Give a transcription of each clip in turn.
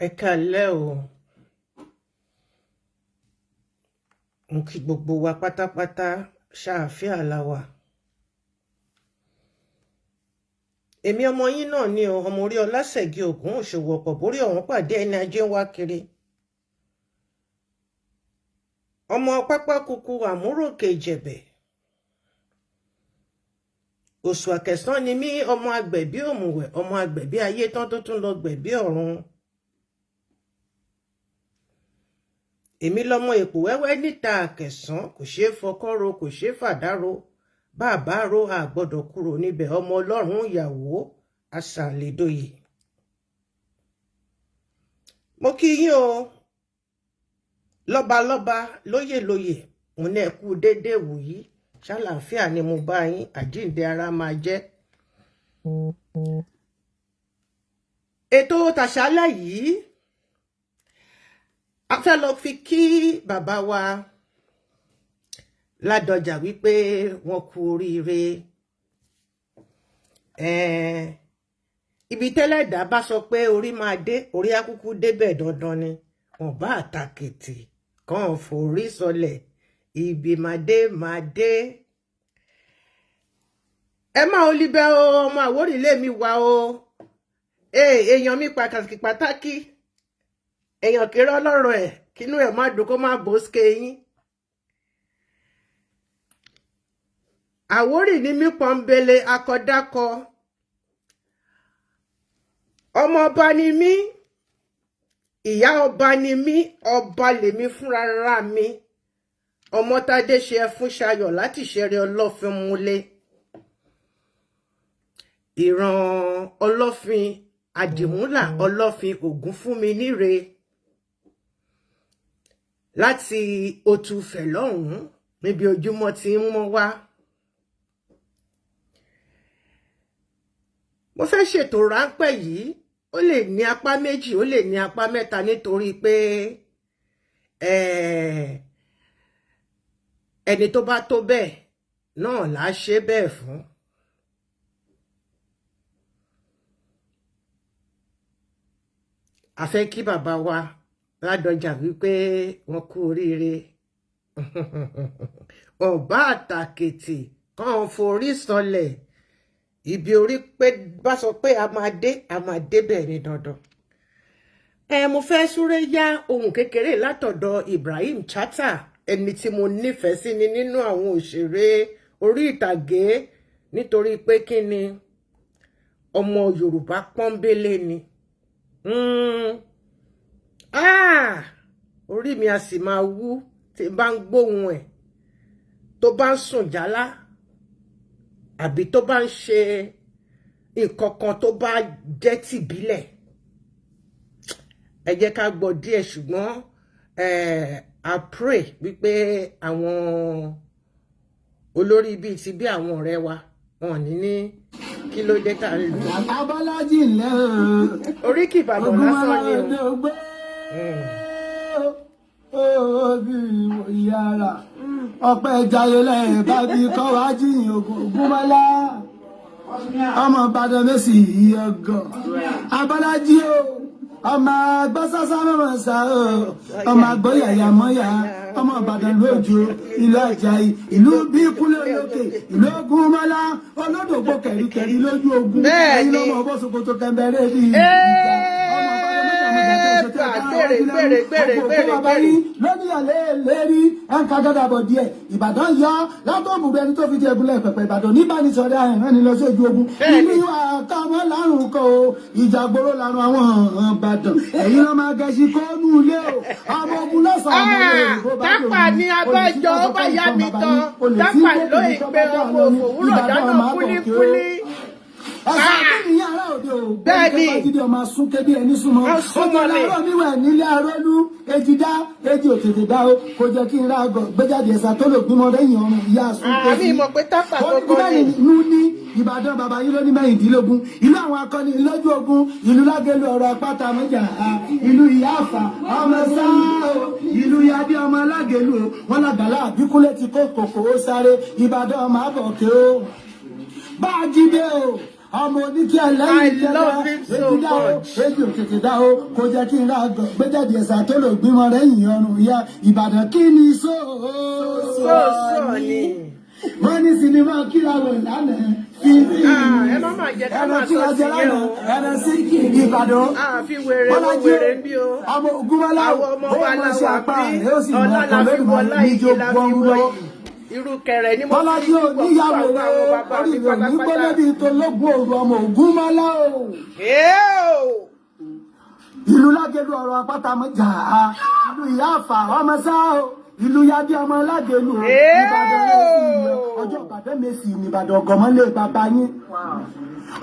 Ẹ káalẹ́ o, mo kí gbogbo wa pátápátá ṣàáfíà la wà. Èmi ọmọ yín náà ni o, ọmọ orí Ọlásẹ̀gí Ògún Òṣòwò ọ̀pọ̀ borí ọ̀hún pàdé ẹni ajé ń wá kiri. Ọmọ pápá kuku àmúròkè Ìjẹ̀bẹ̀. Oṣù Àkẹsán ni mí, ọmọ agbẹ̀bí òmùwẹ̀, ọmọ agbẹ̀bí ayé tán tó tún lọ gbẹ̀bí ọ̀run. Èmi lọmọ èpò wẹ́wẹ́ níta Àkẹsán, kò ṣeé fọkọ́ro, kò ṣeé fàdárò. Bàbá ro àgbọ́dọ̀ kúrò níbẹ̀, ọmọ Ọlọ́run ìyàwó Aṣàlédòyè. Mo kí yín o, lọ́balọ́ba, lóyèlóyè, òun náà kú déédé wòyí, ṣàlàáfíà ni mo bá yín, àjíǹde ara máa jẹ́. Ètò tàṣálẹ́ yìí, a fẹ́ lọ fi kí bàbá wa Ladoja wípé wọ́n kú oríire. Ibi tẹ́lẹ̀dá bá sọ pé orí máa dé, orí akúkú débẹ̀ dandan ni. Wọ́n bá àtàkìtì kàn forí sọlẹ̀, ibi máa dé. Ẹ máa olíbẹ́ o, ọmọ Àwórìlé mi wá o. Èèyàn mi pàtàkì. Èèyàn kéré ọlọ́rọ̀ ẹ̀, kínú ẹ̀ má dùn kó má bòóṣke yín. Àwórì ni mí pọ́nbélé akọdákọ. Ọmọ ọba ni mí, ìyá ọba ni mí, ọba lèmi fúnra mi. Ọmọ Tádé ṣe ẹfún ṣayọ̀ láti ṣẹrẹ Ọlọ́fin múlé. Ìran Ọlọ́fin àdìmúlà Ọlọ́fin Ògún fún mi níre. Láti Òtúfẹ̀ lọ́hùn-ún níbi ojúmọ́ tí ń mọ́ wá. Mo fẹ́ ṣètò ráńpẹ́ yìí, ó lè ní apá méjì, ó lè ní apá mẹ́ta nítorí pé ẹni tó bá tó bẹ́ẹ̀ náà là á ṣe bẹ́ẹ̀ fún. A fẹ́ kí bàbá wa Ladoja wípé wọ́n kú oríire. Ọba àtàkìtì kàn forí sọlẹ̀, ibi orí pé bá sọ pé a máa débẹ̀ ní dandan. Mo fẹ́ súré yá ohun kékeré látọ̀dọ̀ Ibrahim Chatta, ẹni tí mo nífẹ̀ẹ́ sí ni nínú àwọn òṣèré orí ìtàgé, nítorí pé kí ni ọmọ Yorùbá pọ́nbélé ni. Orí mi a sì máa wú tí bá ń gbóhùn ẹ̀, tó bá ń sùn jálá àbí tó bá ń ṣe nǹkan kan tó bá jẹ́ tìbílẹ̀. Ẹ jẹ́ ká gbọ́ díẹ̀, ṣùgbọ́n I pray wípé àwọn olórí bíi ti bí àwọn ọ̀rẹ́ wa wọn ní kí ló dé tá ń lù. Abọ́lájì lẹ́hìn. Oríkì Ìbàdàn lásán ni o. Ìyára ọpẹ́ ìjayé lẹ́yìn bá bí kọ́ wá jíyìn Ògúnmọ́lá ọmọ Ìbàdàn mẹ́sì ọgọ́. Abọ́lájì o ọmọ agbọ́sásá mọ̀mọ́ sá o ọmọ agbóyàyà mọ́yà ọmọ Ìbàdàn lójú ìlú Àjàyí ìlú bí kúlẹ̀ lókè ìlú Ògúnmọ́lá olódògbò kẹ̀ríkẹ̀rí lójú ogun ẹ̀yin lọ́mọ ọbọ̀ Sòkòtò kẹ̀mbẹ̀rẹ̀ bí lérí ẹnka gàdàbọ̀ díẹ̀ Ìbàdàn yọ látọ̀bù bẹni tó fi di ẹgúnlẹ̀ pẹ̀pẹ̀ Ìbàdàn níbánisọ̀rẹ́ àìrán ni lọ sí ojú ogun ìlú àkàwọn lárùn kọ o ìjàgbóró lárùn àwọn Ìbàdàn ẹ̀yin lọ́ máa gẹ̀ẹ́sì kọ́ọ̀nù ilé o ọmọ ogun lọ́sàn-án ọmọ ilé ìbò bá tápà ní abájọ ó bá yá mi tán tápà ló ìpè ọmọ òwúrọ̀ dáná kúlíkúlí. Bẹ́ẹ̀ni ọmọ súnkẹ́ bí ẹni súnmọ́ ọjọ́ láàárọ̀ níwẹ̀ nílé arólú èjì dá èjì òtètè dá o kò jẹ́ kí n ra àgọ̀ gbéjáde ẹ̀sà tó lò gbímọ lẹ́yìn ọrùn ìyá súnkẹ́ sí. àmì ìmọ̀ pé tápà gbogbo ni. inú ní Ìbàdàn bàbá yín ló ní mẹ́rìndínlógún ìlú àwọn akọni lójú ogun ìlú Lágẹ̀lú ọ̀rọ̀ Àpáta mọ́jà ìlú Ìyáàfà ọmọ sáà ìlú Yadé ọmọ Lágẹ̀lú o wọn lágbàlá àbíkúlẹ̀ ti kó kòkòrò sáré Ìbàdàn ọmọ àbọ̀kẹ́ o bá a jí dé o ọmọ oníkí ẹlẹ́yìn ìjẹba èjìdá o èjì òkèkè dá o kò jẹ́ kí n ra àgọ̀ gbéjáde ẹ̀sà tó lò gbímọ lẹ́yìn ọrùn ìyá Ìbàdàn kí ni sóòsó ni. wọ́n ní sinimá kíláwọ̀ lánàá ẹ má máa jẹ ká máa sọ sí yẹn o. ẹ̀rọ sí Ìbàdàn fi wèrè wo wèrè ń bí o. ọmọ Ògúnmọ́lá àwọn ọmọ wa la wà bí ọlá la fi wọlá ìjì la fi wọ irú kẹrẹ ní mo Bọ́lájí ò níyàwó orí ìlú nígbọ́lẹ́ bíi tó lógún òru ọmọ Ògúnmọ́lá o. ìlú Lágẹ̀lú ọ̀rọ̀ Àpáta mọ́jà ìlú Ìyáàfà ọmọ sáà o ìlú Yadé ọmọ Lágẹ̀lú o Ìbàdàn ọjọ́ Ìbàdàn mẹ́sì ní Ìbàdàn ọgọ́mọ́lé bàbá yín.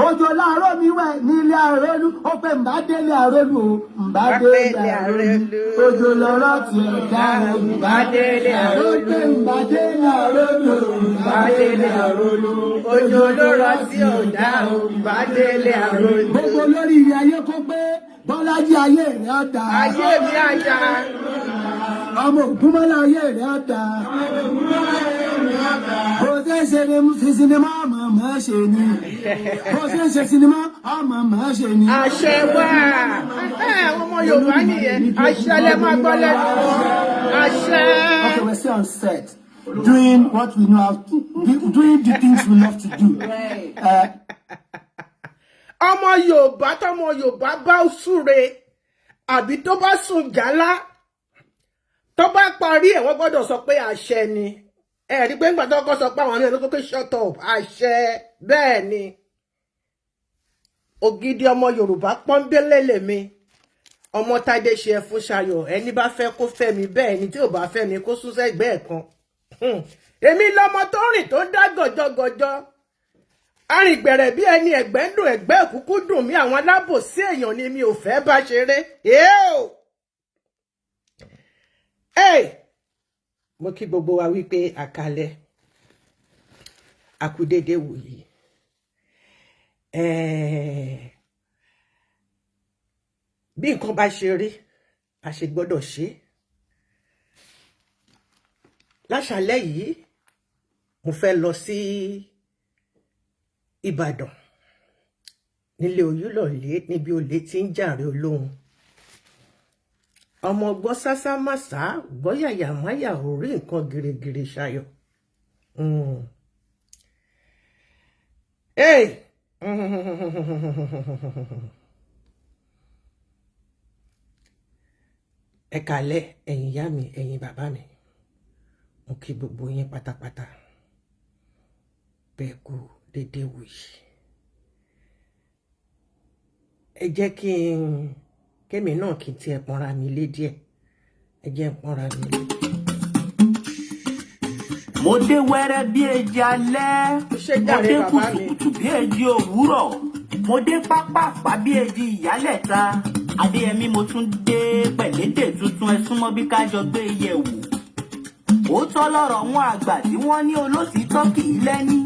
Òjò láàárọ̀ mi wẹ̀ nílé Àrólú ó pé mbádélé Àrólú o mbádélé Àrólú òjò lọ́rọ̀ tí ẹ̀ dá o mbádélé Àrólú mbádélé Àrólú mbádélé Àrólú òjò lọ́rọ̀ tí ẹ̀ dá o mbádélé Àrólú. Gbogbo lórí ilé ayé kó pé Bọ́lájí ayé rẹ̀ á dá. ayé mi á dá. ọmọ Ògúnmọ́lá ayé rẹ̀ á dá. bó ṣe ń ṣe sinimá àmọ́ ṣe ni bó ṣe ń ṣe sinimá àmọ́ ṣe ni. àṣẹ wà àwọn ọmọ Yorùbá nìyẹn àṣẹ lẹ máa gbọ́ lẹ́nu àṣẹ. Okay, we're still on set doing what we know how to doing the things we love to do. ọmọ Yorùbá tọmọ Yorùbá bá súre àbí tó bá sùn jálá tó bá parí ẹ̀ wọ́n gbọ́dọ̀ sọ pé àṣẹ ni ẹ rí pé nígbà tó kọ́ sọ pé àwọn ènìyàn ló kọ́kọ́ shut up àṣẹ bẹ́ẹ̀ ni ògidì ọmọ Yorùbá pọ́nbélé lèmi ọmọ Tádé ṣe ẹ fún Ṣayọ̀ ẹni bá fẹ́ kó fẹ́ mi bẹ́ẹ̀ ni tí ò bá fẹ́ mi kó sún sẹ́gbẹ́ ẹ̀ kan èmi lọmọ tó rìn tó dá gọjọgọjọ arìngbẹ̀rẹ̀ bí ẹni ẹ̀gbẹ́ ń dùn ẹ̀gbẹ́ òkúkú dùn mí àwọn alábòsí èèyàn ni mi ò fẹ́ bá ṣeré mo kí gbogbo wa wípé àkàlẹ̀ àkúdédé wòyí bí nǹkan bá ṣe rí a ṣe gbọ́dọ̀ ṣe láṣálẹ́ yìí mo fẹ́ lọ sí Ìbàdàn nílé Olúlọ̀lé níbi olè tí ń jàre olóhun ọmọ gbọ́ sásá màsá gbọ́ yàyà máyà orí nǹkan gírígírí Ṣayọ̀ ẹ kálẹ́ ẹ̀yin ìyá mi ẹ̀yin bàbá mi mo kí gbogbo yín pátápátá bẹ́ẹ̀ kú dédé wò yìí ẹ jẹ́ kémi náà kí n tiẹ̀ pọ́nra mi lé díẹ̀ ẹ jẹ́ n pọ́nra mi lé. mo dé wẹ́rẹ́ bí èjì alẹ́ mo dé kùtùkùtù bí èjì òwúrọ̀ mo dé pápápá bí èjì ìyálẹ̀ta Adéyẹmí mo tún dé pẹ̀lédè tuntun ẹ súnmọ́ bí kájọ gbé yẹ̀wò ó tọ́ lọ́rọ̀ wọn àgbà tí wọ́n ní olóòtítọ́ kì í lẹ́ni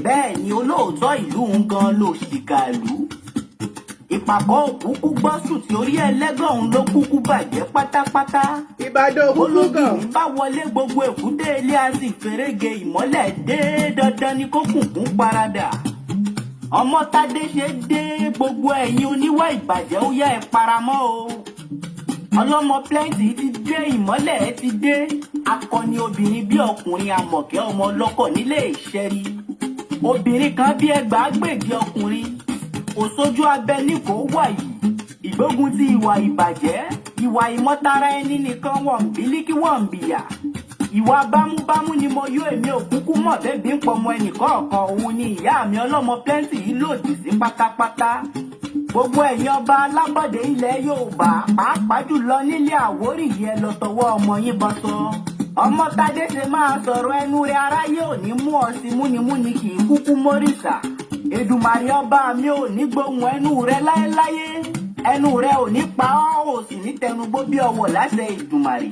bẹ́ẹ̀ ni olóòótọ́ ìlú ń gan ló ṣìkàlù ìpàkọ́ òkúkú gbọ́sùn tí orí ẹlẹ́gàn òun ló kúkú bàjẹ́ pátápátá Ìbàdàn òkúkú gan olóògùn bá wọlé gbogbo èkúté ilé àti ìfẹ́rẹ́gẹ ìmọ́lẹ̀ dé dandan ni kó kùnkùn paradà ọmọ tádé ṣe dé gbogbo ẹ̀yin oníwà ìbàjẹ́ ó yá ẹ paramọ́ o ọlọ́mọ plenty ti dé ìmọ́lẹ̀ ẹ ti dé akọni obìnrin bí ọkùnrin àmọ̀kẹ́ ọmọ ọlọ́kọ̀ nílé ìṣẹ́rí obìnrin kan bí ẹgbàágbèjì ọkùnrin kò sójú abẹ ní kò wà yìí ìgbógun ti ìwà ìbàjẹ́ ìwà ìmọ̀tara ẹni nìkan wọ̀n bílíkì wọ̀n bìyà ìwà bámúbámú ni mo yó èmi òkúkú mọ̀ bẹ́bí ń pọmọ ẹnìkọ̀ọ̀kan òun ni ìyá mi ọlọ́mọ plenty yìí lòdì sí pátápátá gbogbo ẹ̀yin ọba alábọ̀dé ilẹ̀ Yorùbá pàápàá jùlọ nílé Àwórì yẹn lọ tọwọ́ ọmọ yín bọ́ sọ ọmọ tádé ṣe máa sọ̀rọ̀ ẹnu rẹ̀ aráyé ò ní mú ọ sí múnimúni kì í kúkú mórìṣà Èdùmàrè ọba mi ò ní gbóhùn ẹnu rẹ̀ láéláyé ẹnu rẹ̀ ò ní pa ọ́ ò sì ní tẹnugbó bí ọwọ́ láṣẹ Èdùmàrè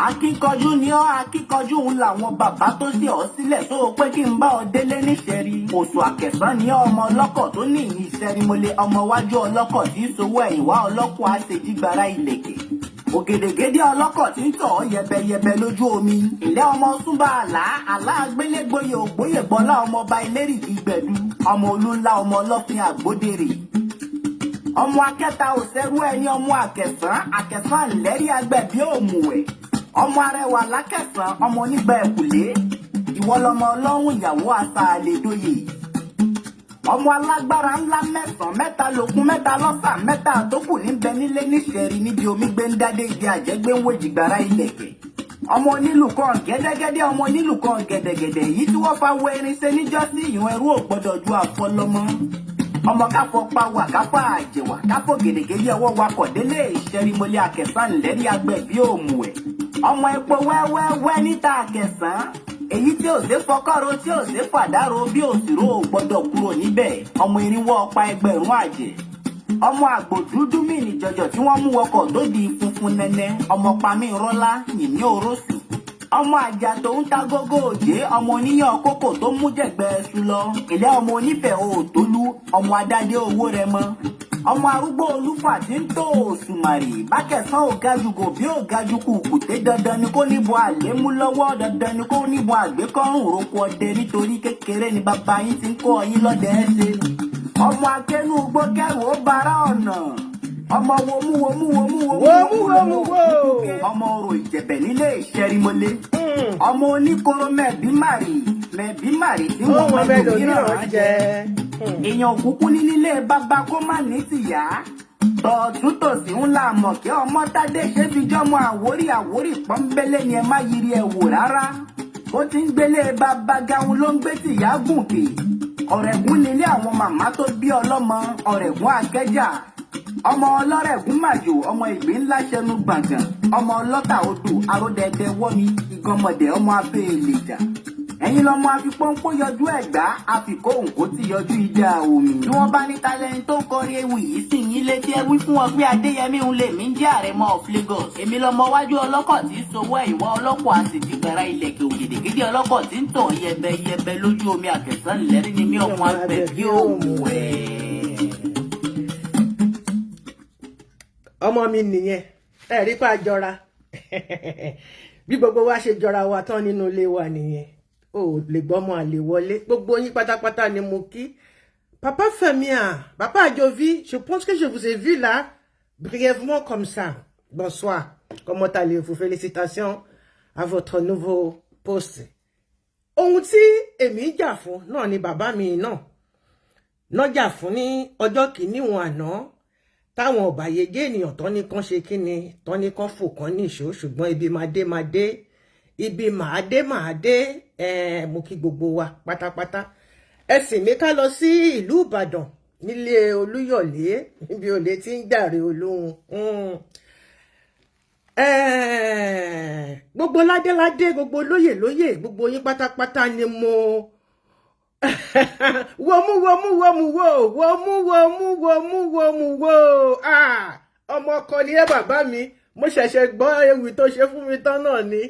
akíkanjú ni ọ́ akíkanjú ń làwọn bàbá tó sì ọ́ sílẹ̀ tó o pé kí n bá ọ délé níṣẹ́rí oṣù àkẹsàn ni ọmọ ọlọ́kọ̀ tó ní ìyìn ìṣẹ́rímọlé ọmọ wájú ọlọ́kọ̀ tí í sowó ẹ̀yìnwá ọlọ́kọ̀ àṣejígbára ìlẹ̀kẹ̀ ògèdègèdè ọlọ́kọ̀ tí ń tọ̀ ọ́ yẹbẹyẹbẹ lójú omi ilé ọmọ súnbà àlá àgbélégboyè ògbóyè gbọ́lá ọmọọba ilérìgì gbẹ̀dú ọmọ olúńlá ọmọ ọlọ́fin àgbódèrè ọmọ akẹta òṣèrú ẹni ọmọ àkẹsàn lẹ́rí agbẹ̀bí òmùwẹ̀ ọmọ arẹwà lákẹsàn ọmọ onígbà ẹ̀kúlé ìwọ lọmọ ọlọ́run ìyàwó àṣà àlèdòyè ọmọ alágbára ńlá mẹ́sàn-án mẹ́ta lókun mẹ́ta lọ́sà mẹ́ta tó kù níbẹ̀ nílé níṣẹ́rí níbi omi gbé ń dádé ibi àjẹgbé ń wèjì gbàrà ilẹ̀kẹ̀ ọmọ onílù kan gẹ́dẹ́gẹ́dẹ́ ọmọ onílù kan gẹ̀dẹ̀gẹ̀dẹ̀ yìí tí wọ́n fa wo erin ṣe níjọ́sí ìwọ̀n ẹrú ò gbọ́dọ̀ ju àfọlọ́mọ ọmọ káfọ pawà káfọ àjẹwà káfọ gèdègèdè ọwọ́ wakọ̀ délé ìṣẹ́rímọlé àkẹsàn lẹ́rí agbẹ̀bí òmùwẹ̀ ọmọ epo wẹ́wẹ́wẹ́ níta àkẹsàn èyí tí ò ṣe fọkọ́rọ́ tí ò ṣe fàdárò bí òsìrò ò gbọ́dọ̀ kúrò níbẹ̀ ọmọ irinwó ọ̀pá ẹgbẹ̀rún àjẹ́ ọmọ àgbò dúdú mìíní jọjọ tí wọ́n mú wọkọ̀ lódì funfun nẹ́nẹ́ ọmọ pamí rọ́lá yìnyín òrósì ọmọ àjà tó ń ta gógó òjé ọmọ oníyàn kókò tó mú jẹ̀gbẹ́ ẹṣu lọ ilé ọmọ onífẹ̀ òòtólú ọmọ adádé owó rẹ mọ́ ọmọ arúgbó olúfà tí ń tó òṣùmàrè bákẹ́sán ògajùgò bí ògajùkù kùté dandan ni kó níbo àlémú lọ́wọ́ dandan ni kó níbo àgbékọ́rùn òrókò ọdẹ nítorí kékeré ni bàbá yín ti ń kó ọyìn lọ́dẹ ẹ́ ṣe ọmọ akẹ́nu gbọ́kẹ́rù ó bara ọ̀nà ọmọ womú ọmọ orò ìjẹ̀bẹ̀ nílé ìṣẹ́rímọlé ọmọ oníkoro mẹ̀bímàrì tí wọ́n mọ̀ lòmíràn jẹ èèyàn kúkú ní nílé bàbá kó má ní tìyá tọ̀tún tòsí ńlá mọ̀kẹ́ ọmọ tádé ṣe fi jọmọ Àwórì pọ́nbélé ni ẹ má yiri ẹ̀ wò rárá bó ti ń gbélé bàbá gaun ló ń gbé tìyá gùnkè ọ̀rẹ́gún nílé àwọn màmá tó bí ọlọ́mọ ọ̀rẹ́gún akẹ́jà ọmọ ọlọ́rẹ̀gún màjò ọmọ ìgbín ńlá ṣẹnu gbàngàn ọmọ ọlọ́tà odò aródẹdẹ wọ́mi ìgànmọ̀dẹ̀ ọmọ abẹ́ èlèjà ẹ̀yin lọ́mọ afipọ́npọ́ yọjú ẹ̀gbá àfikọ́ òǹkó ti yọjú ìjà omi. bí wọ́n bá ní talẹ́ni tó ń kọrin ewì yìí sì yín létí ẹ wí fún wọn pé Adéyẹmí ń lè mí jẹ́ àrẹ̀mọ of Lagos. èmi lọ́mọ wájú ọlọ́kọ̀ tí ń sowó ẹ̀yìnwá ọlọ́kọ̀ àsìkò gbàrà ilẹ̀kẹ̀ ògèdègèdè ọlọ́kọ̀ tí ń tàn yẹbẹyẹbẹ lójú omi àkẹsàn lẹ́rìí ni mí ọmọ àgbẹ̀ bí òmùwẹ̀. ọmọ mi nìyẹn ẹ rí pa jọra bí gbogbo wa ṣe jọra wa tán nínú ilé wa nìyẹn o lè gbọ́mọ àlè wọlé gbogbo yín pátápátá ni mo kí papa Femia papa Adjovi je pense que je vous ai vu là brièvement comme ça bonsoir comment allez-vous félicitations à votre nouveau poste ohun tí èmi jà fún náà ni bàbá mi náà jà fún ní ọjọ́ kìíní wọn àná táwọn ọ̀bàyéjẹ́ ènìyàn tán ní kán ṣe kíni tán ní kán fò kán ní ìṣó ṣùgbọ́n ibi máa dé ibi máa dé mo kí gbogbo wa pátápátá ẹ sì mí ká lọ sí ìlú Ìbàdàn nílé Olúyọ̀lé níbi olè tí ń jàre olóhun gbogbo ládéládé gbogbo lóyè gbogbo yín pátápátá ni mo wọmú ọmọ ọkọ ni ẹ bàbá mi mo ṣẹ̀ṣẹ̀ gbọ́ ewì tó ṣe fún mi tán náà ni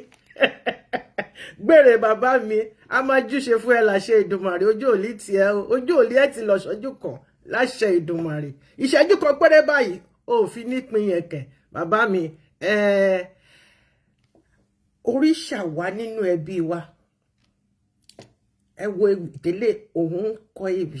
gbèrè bàbá mi a máa júṣe fún ẹ láṣẹ Ìdùmarè ojú òlí tiẹ ojú òlí ẹ ti lọ ṣojú kan láṣẹ Ìdùmarè ìṣẹ́jú kan péré báyìí ó fi nípìn yẹn kẹ bàbá mi òrìṣà wà nínú ẹbí wa ẹ wo ìdílé òun kọ ewì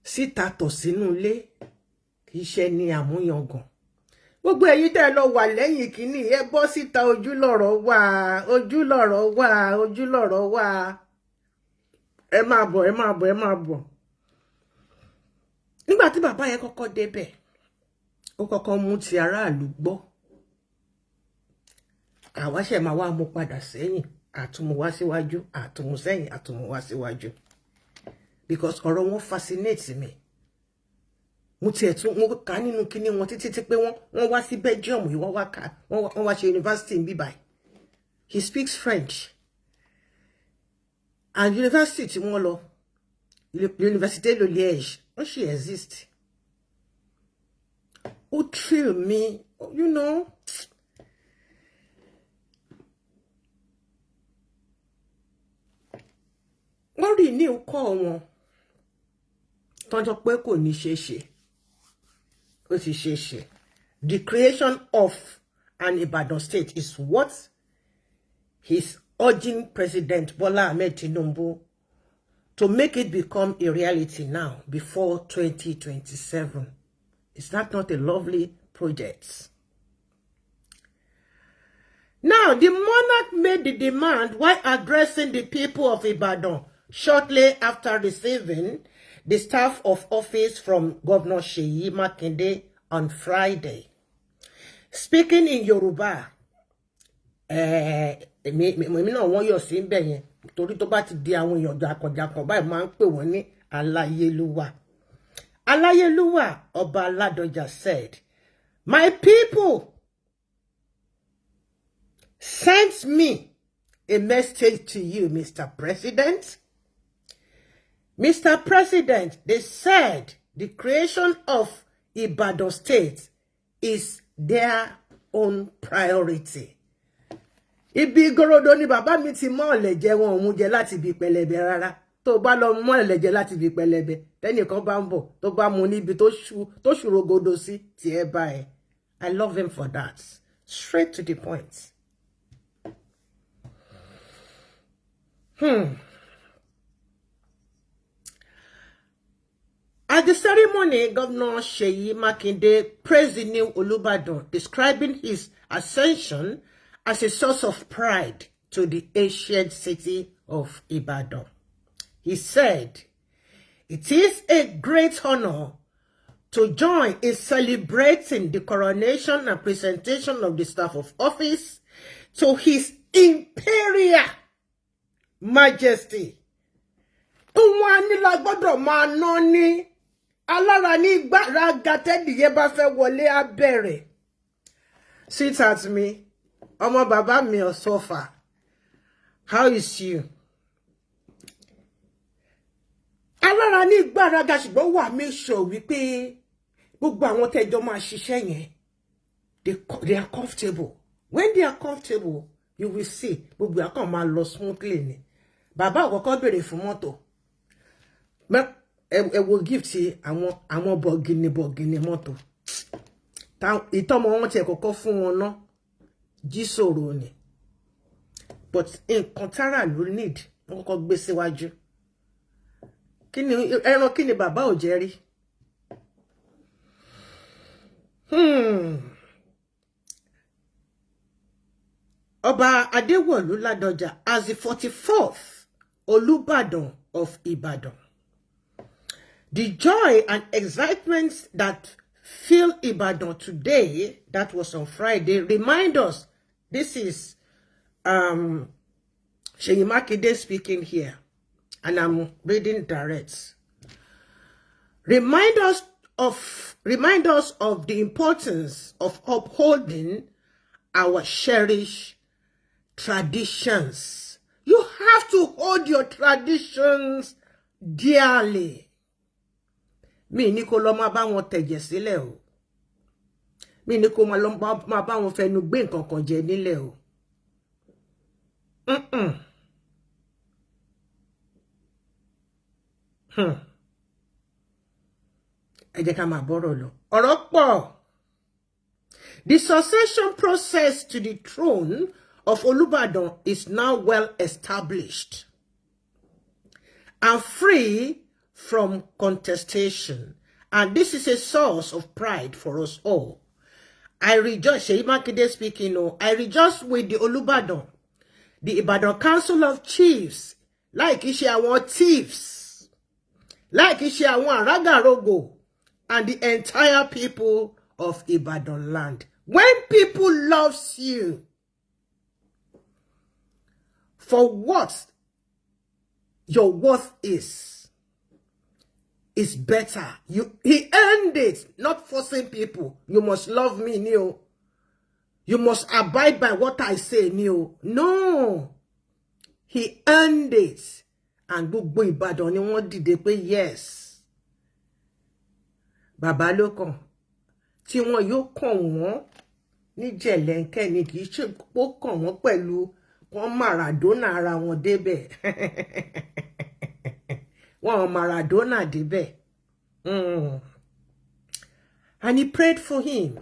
síta tọ̀ sínú ilé kì í ṣe ní àmúyangàn. Gbogbo ẹ̀yin tẹ́ lọ wà lẹ́yìn kínní ẹ bọ́ síta, ojú lọ̀rọ̀ wà, ojú lọ̀rọ̀ wà, ojú lọ̀rọ̀ wà. Ẹ máa bọ̀, ẹ máa bọ̀, ẹ máa bọ̀. Nígbà tí bàbá yẹn kọ́kọ́ débẹ̀, ó kọ́kọ́ mú ti aráàlú gbọ́. Àwa ṣe máa wá mú padà sẹ́yìn, àtúmú wá síwájú, àtúmú sẹ́yìn, àtúmú wá síwájú. Because ọ̀rọ̀ wọn fascinate me. Mo kà nínú kíní wọn títí tí pé wọ́n wá sí Belgium, wọ́n wá ṣe university in Bibai. He speaks French. And university tí wọ́n lọ, Université de Liège, wọ́n ṣe exist. Ó thrill me, you know. Wọ́n rí ní ọkọ̀ wọn tọ́jọ́ pé kò ní ṣe ṣe. Ó ti ṣe ṣe. The creation of an Ibadan state is what he's urging President Bola Ahmed Tinubu to make it become a reality now before 2027. Is that not a lovely project? Now, the monarch made the demand while addressing the people of Ibadan shortly after receiving the staff of office from Governor Seyi Makinde on Friday. Speaking in Yoruba, èmi náà wọ́n yọ̀ sí ńbẹ̀ yẹn torí tó bá ti di àwọn èèyàn jàkànjàkàn báyìí máa ń pè wọ́n ní aláyélúwà. Aláyélúwà Ọba Ladoja said, "My people sent me a message to you, Mr. President. Mr. President, they said the creation of Ibadan State is their own priority." Ibi gorodo ni bàbá mi ti mọ́ ọ̀lẹ̀jẹ̀ wọn òun jẹ láti ibi pẹlẹbẹ rárá. Tó bá lọ mọ́ ọ̀lẹ̀jẹ̀ láti ibi pẹlẹbẹ, tẹ́nìkan bá ń bọ̀, tó bá mu níbi tó ṣùrògodo sí tí ẹ bá ẹ. I love him for that. Straight to the point. At the ceremony, Governor Seyi Makinde praised the new Olubadan, describing his ascension as a source of pride to the ancient city of Ibadan. He said, "It is a great honor to join in celebrating the coronation and presentation of the staff of office to His Imperial Majesty." Sit at me. Ọmọ bàbá mi ò suffer. How is you? Alára ní gbáraga ṣùgbọ́n wà make sure wípé gbogbo àwọn tẹ́jọ́ máa ṣiṣẹ́ yẹn they are comfortable. When they are comfortable, you will see gbogbo akàn máa lọ smoothly ni. Bàbá àkọ́kọ́ béèrè fún mọ́tò. Ẹ wo gift àwọn bọ̀gìnì mọ́tò. Ìtọ́mọ wọn ti ẹ̀kọ́kọ́ fún wọn náà. Jísòrò ni. But nǹkan tára ló need wọ́n kọ́kọ́ gbé síwájú. Ẹran kí ni bàbá ò jẹ́ rí? Ọba Adéwọ̀lú Ladoja as the 44th Olubadan of Ibadan. The joy and excitement that fill Ibadan today, that was on Friday, remind us, this is Seyi Makinde speaking here, and I'm reading direct. Remind us of the importance of upholding our cherished traditions. You have to hold your traditions dearly. Mi ní kó lọ máa bá wọn tẹ̀jẹ̀ sílẹ̀ o. Mi ní kó máa bá wọn fẹnu gbé nǹkan kan jẹ nílẹ̀ o. Ẹ jẹ́ ká máa bọ́rọ̀ lọ. Ọ̀rọ̀ pọ̀. The succession process to the throne of Olubadan is now well established and free from contestation. And this is a source of pride for us all. I rejoice, Seyi Makinde speaking, I rejoice with the Olubadan, the Ibadan Council of Chiefs, like iṣẹ́ àwọn thieves, like iṣẹ́ àwọn Aragarogo, and the entire people of Ibadan land. When people loves you for what your worth is better. He earned it, not forcing people. You must love me, Neo. You must abide by what I say, Neo. No. He earned it. And gbogbo Ìbàdàn ni wọ́n dìde pé yes. Bàbá ló kàn. Tí wọ́n yóò kàn wọ́n ní jẹ̀lẹ́ńkẹ́ ni kì í ṣe pó kàn wọ́n pẹ̀lú wọ́n Maradona ara wọn débẹ̀. Wọ́n Maradona débẹ̀. And he prayed for him.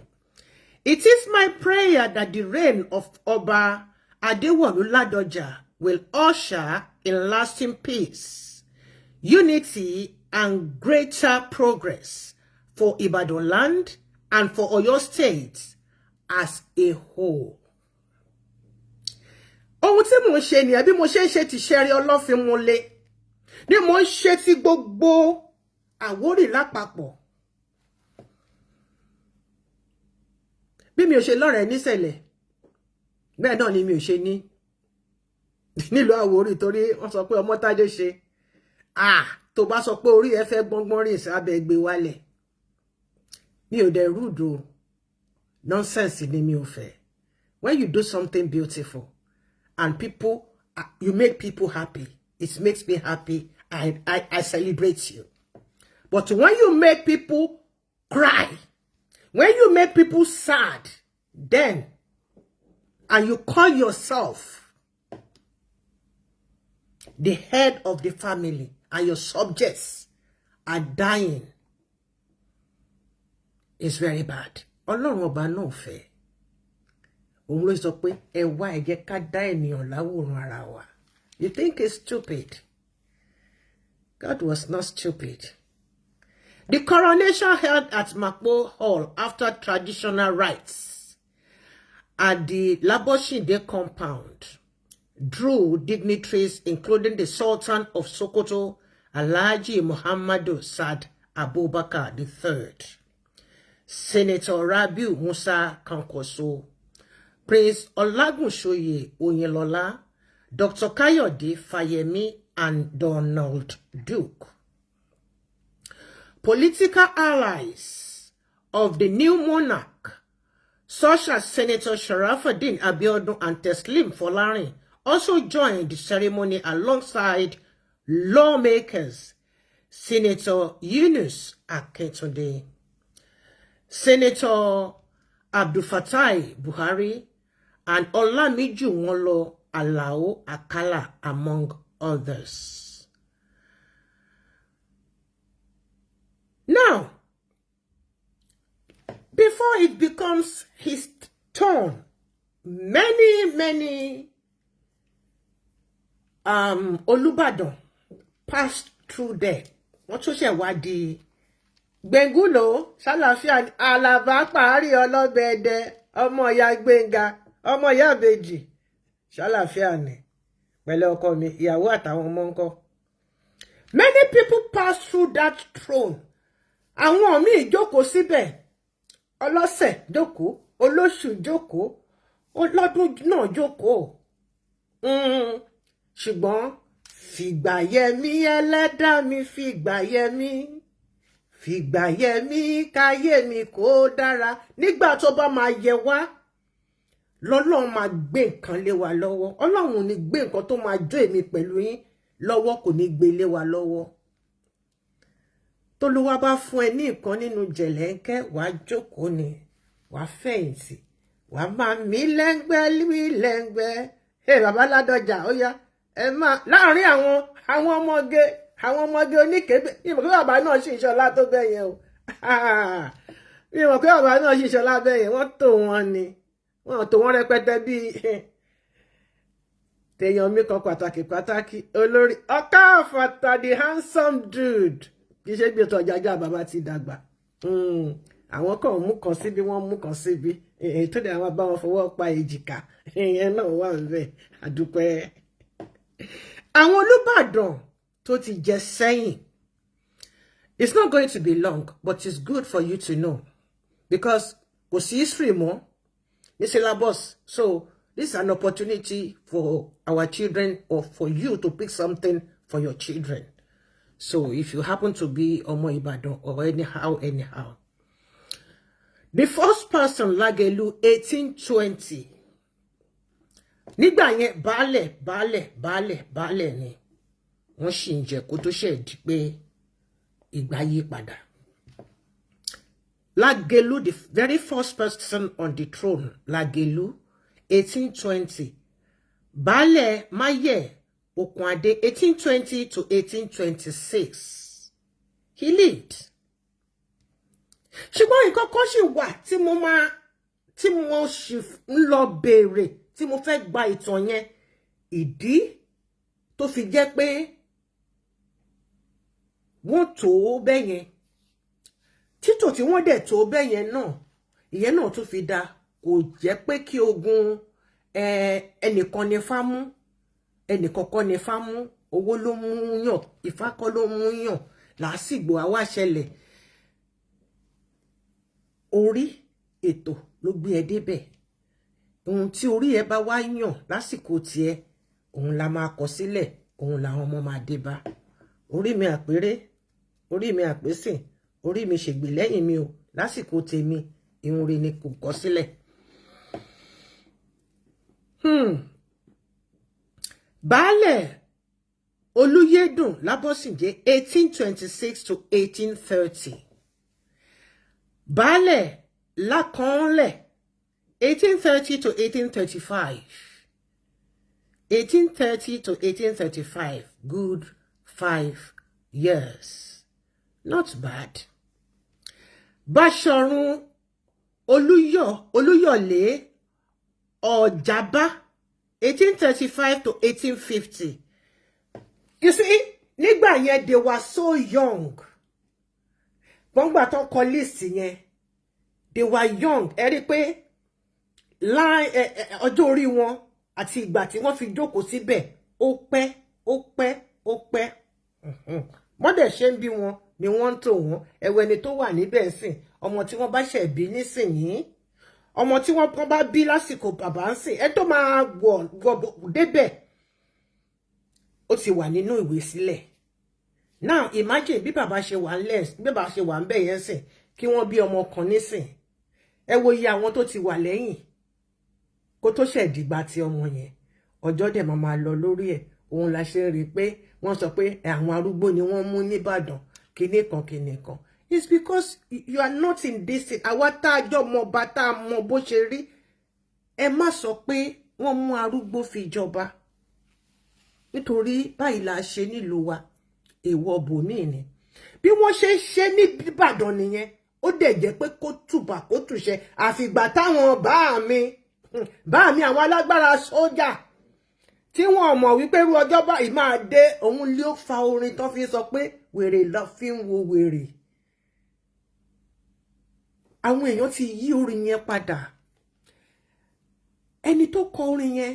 It is my prayer that the reign of Oba Adewolu Ladoja will usher in lasting peace, unity, and greater progress for Ibadan land and for Oyo State as a whole. Ohun tí mo ṣe ni àbí mo ṣe ti ṣẹ́rí ọlọ́fin múlé ni mo ṣe ti gbogbo Àwórì lápapọ̀. Bí mi ò ṣe lọ́rẹ̀ẹ́ nísẹ̀lẹ̀ bẹ́ẹ̀ náà ni mi ò ṣe ní nílùú Àwórì torí wọ́n sọ pé ọmọ Tádé ṣe tó bá sọ pé orí ẹ fẹ́ gbọ́ngbọ́n rìn sábẹ́ gbé wálẹ̀. Mi ò dẹ̀ rude o, nonsense ni mi ò fẹ́. When you do something beautiful and people, you make people happy, it makes me happy. I celebrate you. But when you make people cry, when you make people sad, then, and you call yourself the head of the family and your subjects are dying, it's very bad. Ọlọ́run ọba náà fẹ́. Òun ló sọ pé ẹ wá ẹ jẹ́ ká dá ènìyàn láwòrán ara wa. You think it's stupid? God was not stupid. The coronation held at Makpo Hall after traditional rites at the Laboshinde compound drew dignitaries including the Sultan of Sokoto, Alhaji Muhammadu Saad Abubakar III, Senator Rabiu Musa Kankoso, Prince Olagunsoye Oyinlola, Dr. Kayode Fayemi, and Donald Duke. Political allies of the new monarch, such as Senator Sharafuddin Abiodun and Teslim Folarin, also joined the ceremony alongside lawmakers, Senator Yunus Akintunde, Senator Abdul Fatai Buhari, and Olamiju Nwolo Alao Akala, among others. Now, before it becomes his turn, many Olubadan passed through there. Wọ́n tún ṣe wá di Gbengulo, Ṣàlàfíà, Alaba parí ọlọ́bẹ̀ẹ́dẹ, ọmọ ìyá Gbénga, ọmọ ìyá Ìbejì, Ṣàlàfíà ni, pẹ̀lú ọkọ mi, ìyàwó àtàwọn ọmọ ńkọ́. Many people passed through that throne. Àwọn míì jókòó síbẹ̀, ọlọ́sẹ̀ jókòó, olóṣù jókòó, ọlọ́dún náà jókòó. Ṣùgbọ́n fìgbà yẹmí ẹlẹ́dàá mi, fìgbà yẹmí káyé mi kó dára. Nígbà tó bá máa yẹ wá, lọ́lọ́run máa gbé nǹkan lé wa lọ́wọ́. Ọlọ́run ò ní gbé nǹkan tó máa jó èmi pẹ̀lú yín lọ́wọ́, kò ní gbé lé wa lọ́wọ́. Tolúwa bá fún ẹ ní nǹkan nínú jẹ̀lẹ́ńkẹ́, wàá jókòó ni, wàá fẹ̀yìntì, wàá máa mí lẹ́ngbẹ́. Bàbá Ládọjà, ó yá, ẹ máa láàrin àwọn ọmọge oníkébé. Mi mọ̀ pé bàbá náà ṣì ṣọlá tó bẹ́ẹ̀ yẹn o. Mi mọ̀ pé bàbá náà ṣì ṣọlá bẹ́ẹ̀ yẹn, wọ́n tò wọ́n ni. Wọ́n tò wọ́n rẹpẹtẹ bíi tèèyàn mi kan pàtàkì olórí Ọ̀káfàtà the handsome dude kì í ṣe gbé tọjàjà bàbá ti dàgbà àwọn kan mú kan síbi wọ́n mú kan síbi èyí tó dé àwọn bá wọn fọwọ́ pa èjìká ìyẹn náà wà ńbẹ̀ àdúpẹ́. Àwọn Olúbádán tó ti jẹ sẹ́yìn, it's not going to be long but it's good for you to know because kò sí history mọ́ ní syllabus, so this is an opportunity for our children or for you to pick something for your children. So if you happen to be Ọmọ Ìbàdàn or anyhow. The first person Lágelú 1820. Nígbà yẹn baálẹ̀ ni. Wọ́n sì ń jẹ kó tó ṣe di pé ìgbà yí padà. Lágelú, the very first person on the throne, Lágelú 1820. Baálẹ̀ Máyẹ̀ Òkúnadé 1820 to 1826. He lived. Ṣùgbọ́n nǹkan kan ṣì wà tí mo ṣì ń lọ béèrè tí mo fẹ́ gba ìtàn yẹn ìdí tó fi jẹ́ pé wọ́n tó bẹ́ẹ̀ yẹn títò tí wọ́n dẹ̀ tó bẹ́ẹ̀ yẹn náà ìyẹn náà tún fi dá kò jẹ́ pé kí ogun ẹnìkan ní fámú ẹnìkọ̀ọ̀kan ní fámú owó ló mú yàn Ifá kọ́ ló mú yàn lásìgbò àwa ṣẹlẹ̀ orí ètò ló gbé ẹ débẹ̀ ohun tí orí ẹ bá wá yàn lásìkò tiẹ̀ òun la máa kọ sílẹ̀ òun làwọn ọmọ máa dé bá orí mi àpérè orí mi àpésìn orí mi ṣègbè lẹ́yìn mi o lásìkò tèmi ìhun rẹ̀ ni kò kọ sílẹ̀. Baálẹ̀ Olúyédùn Lábọ́sìnjẹ́ 1826 to 1830. Baálẹ̀ Lákànlẹ̀ 1830 to 1835. 1830 to 1835. Good 5 years. Not bad. Báṣọ̀run Olúyọ̀lé Ọ̀jábá 1835 to 1850. You see, nígbà yẹn they were so young. Bọ́ngbà tó kọ list yẹn, they were young. Ẹ rí pé ọjọ́ orí wọn àti ìgbà tí wọ́n fi jókòó síbẹ̀ ó pẹ́. Wọ́n dẹ̀ ṣe ń bí wọn ni wọ́n ń tò wọ́n. Ẹ̀wẹ̀ ni tó wà níbẹ̀ sìn, ọmọ tí wọ́n bá ṣẹ̀ bí nísìnyí, ọmọ tí wọ́n bá bí lásìkò bàbá ń sìn, ẹ tó máa wọ̀ débẹ̀ ó ti wà nínú ìwé sílẹ̀. Now imagine bí bàbá ṣe wà ń bẹ̀ yẹn sìn kí wọ́n bí ọmọ kan nísìn. Ẹ wo iye àwọn tó ti wà lẹ́yìn kó tó ṣẹ̀ dìgbà tí ọmọ yẹn ọjọ́ dẹ̀ máa lọ lórí ẹ̀. Òun la ṣe rí pé wọ́n sọ pé àwọn arúgbó ni wọ́n mú nìbàdàn kíní kan. It's because you are not in this thing. Àwa tá a jọ mọ bá tá a mọ bó ṣe rí. Ẹ má sọ pé wọ́n mú arúgbó fi jọba. Nítorí báyìí la ṣe nílùú wa èèwọ̀ bòmíì ni. Bí wọ́n ṣe ní Ìbàdàn nìyẹn, ó dẹ̀ jẹ́ pé kó tùbà kó tùṣẹ àfìgbà táwọn bá mi àwọn alágbára sójà tí wọ́n mọ̀ wípé irú ọjọ́ báyìí máa dé òun ló fa orin tán fi sọ pé wèrè lọ fi ń wo wèrè. Àwọn èèyàn ti yí orin yẹn padà. Ẹni tó kọ orin yẹn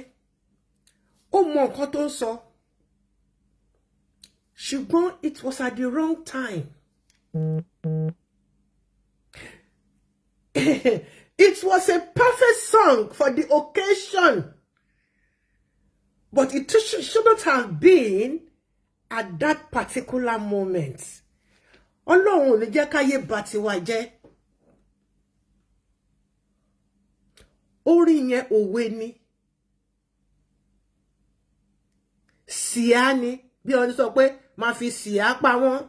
ó mọ nǹkan tó ń sọ. Ṣùgbọ́n it was at the wrong time. It was a perfect song for the occasion. But it shouldn't have been at that particular moment. Ọlọ́run ò ní jẹ́ káyé bà tiwa jẹ́. Orin yẹn òwe ni. Síá ni. Bí wọ́n sọ pé máa fi síá pa wọ́n.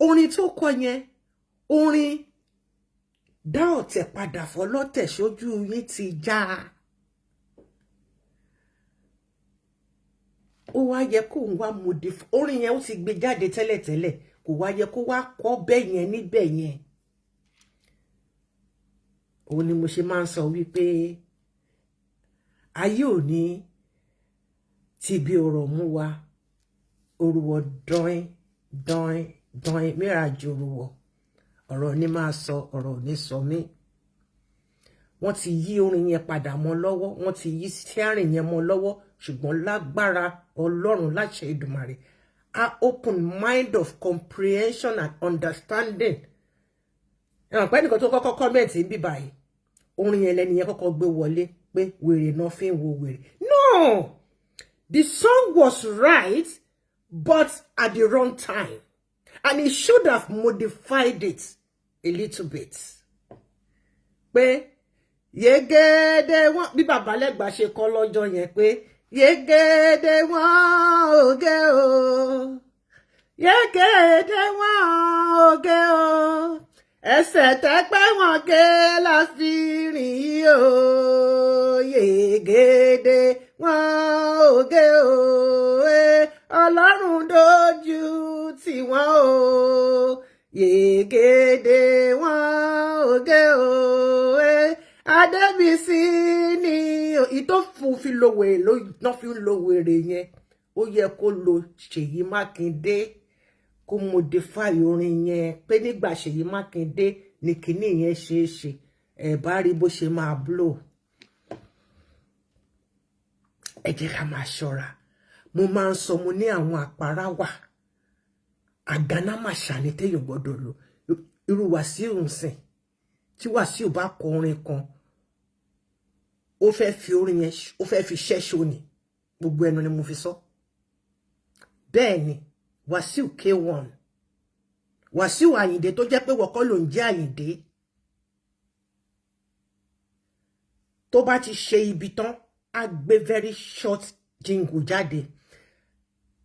Orin tó kọ yẹn, orin dá ọ̀tẹ̀ padà fọlọ́tẹ̀ sójú yín ti já. Ó wá yẹ kó ń wá modify. Orin yẹn ó ti gbé jáde tẹ́lẹ̀tẹ́lẹ̀. Kò wá yẹ kó wá kọ́ bẹ́ẹ̀ yẹn níbẹ̀ yẹn. Òun ni mo ṣe máa ń sọ wípé ayé ò ní ti bí ọ̀rọ̀ mú wa orúwọ dọ́in dọ́in dọ́in mìíràn ju orúwọ ọ̀rọ̀ ní máa sọ ọ̀rọ̀ ní sọ mí wọ́n ti yí orin yẹn padà mọ́ lọ́wọ́ wọ́n ti yí steering yẹn mọ́ lọ́wọ́ ṣùgbọ́n lágbára Ọlọ́run láṣẹ Èdùmàrè a open mind of comprehension and understanding ẹ̀wọ̀n pẹ́ nìkan tó kọ́kọ́ comment ń bí báyìí orin yẹn lẹ́ni yẹn kọ́kọ́ gbé wọlé pé wèrè náà fi ń wo wèrè no the song was right but at the wrong time and he should have modified it a little bit pé yegede wọn bí bàbá lẹ́gbà ṣe kọ lọ́jọ́ yẹn pé yegede wọn oge o yegede wọn oge o ẹsẹ̀ tẹ́pẹ́ wọn ké la fi rìn o yegede wọn oge o Ọlọ́run dojú tì wọ́n o yegede wọn oge o Adébísí ni ìtò fún fi lo wèrè ló ná fi ń lo wèrè yẹn ó yẹ kó lo Ṣèyí Mákindé kó modify orin yẹn pé nígbà Ṣèyí Mákindé ni kinní yẹn ṣeé ṣe ẹ bá rí bó ṣe máa blow ẹ jẹ́ ká máa ṣọ́ra mo máa ń sọ mo ní àwọn àpárá wà àgánámàṣà ní téèyàn gbọ́dọ̀ lò irú Wàsíù ń sìn tí Wàsíù bá kọ orin kan ó fẹ́ fi orin yẹn ó fẹ́ fi ṣẹ́ṣó ni gbogbo ẹnu ni mo fi sọ bẹ́ẹ̀ ni Wàsíù K1 Wàsíù Àyìndé tó jẹ́ pé wọ́kọ́ ló ń jẹ́ Àyìndé tó bá ti ṣe ibi tán á gbé very short jingle jáde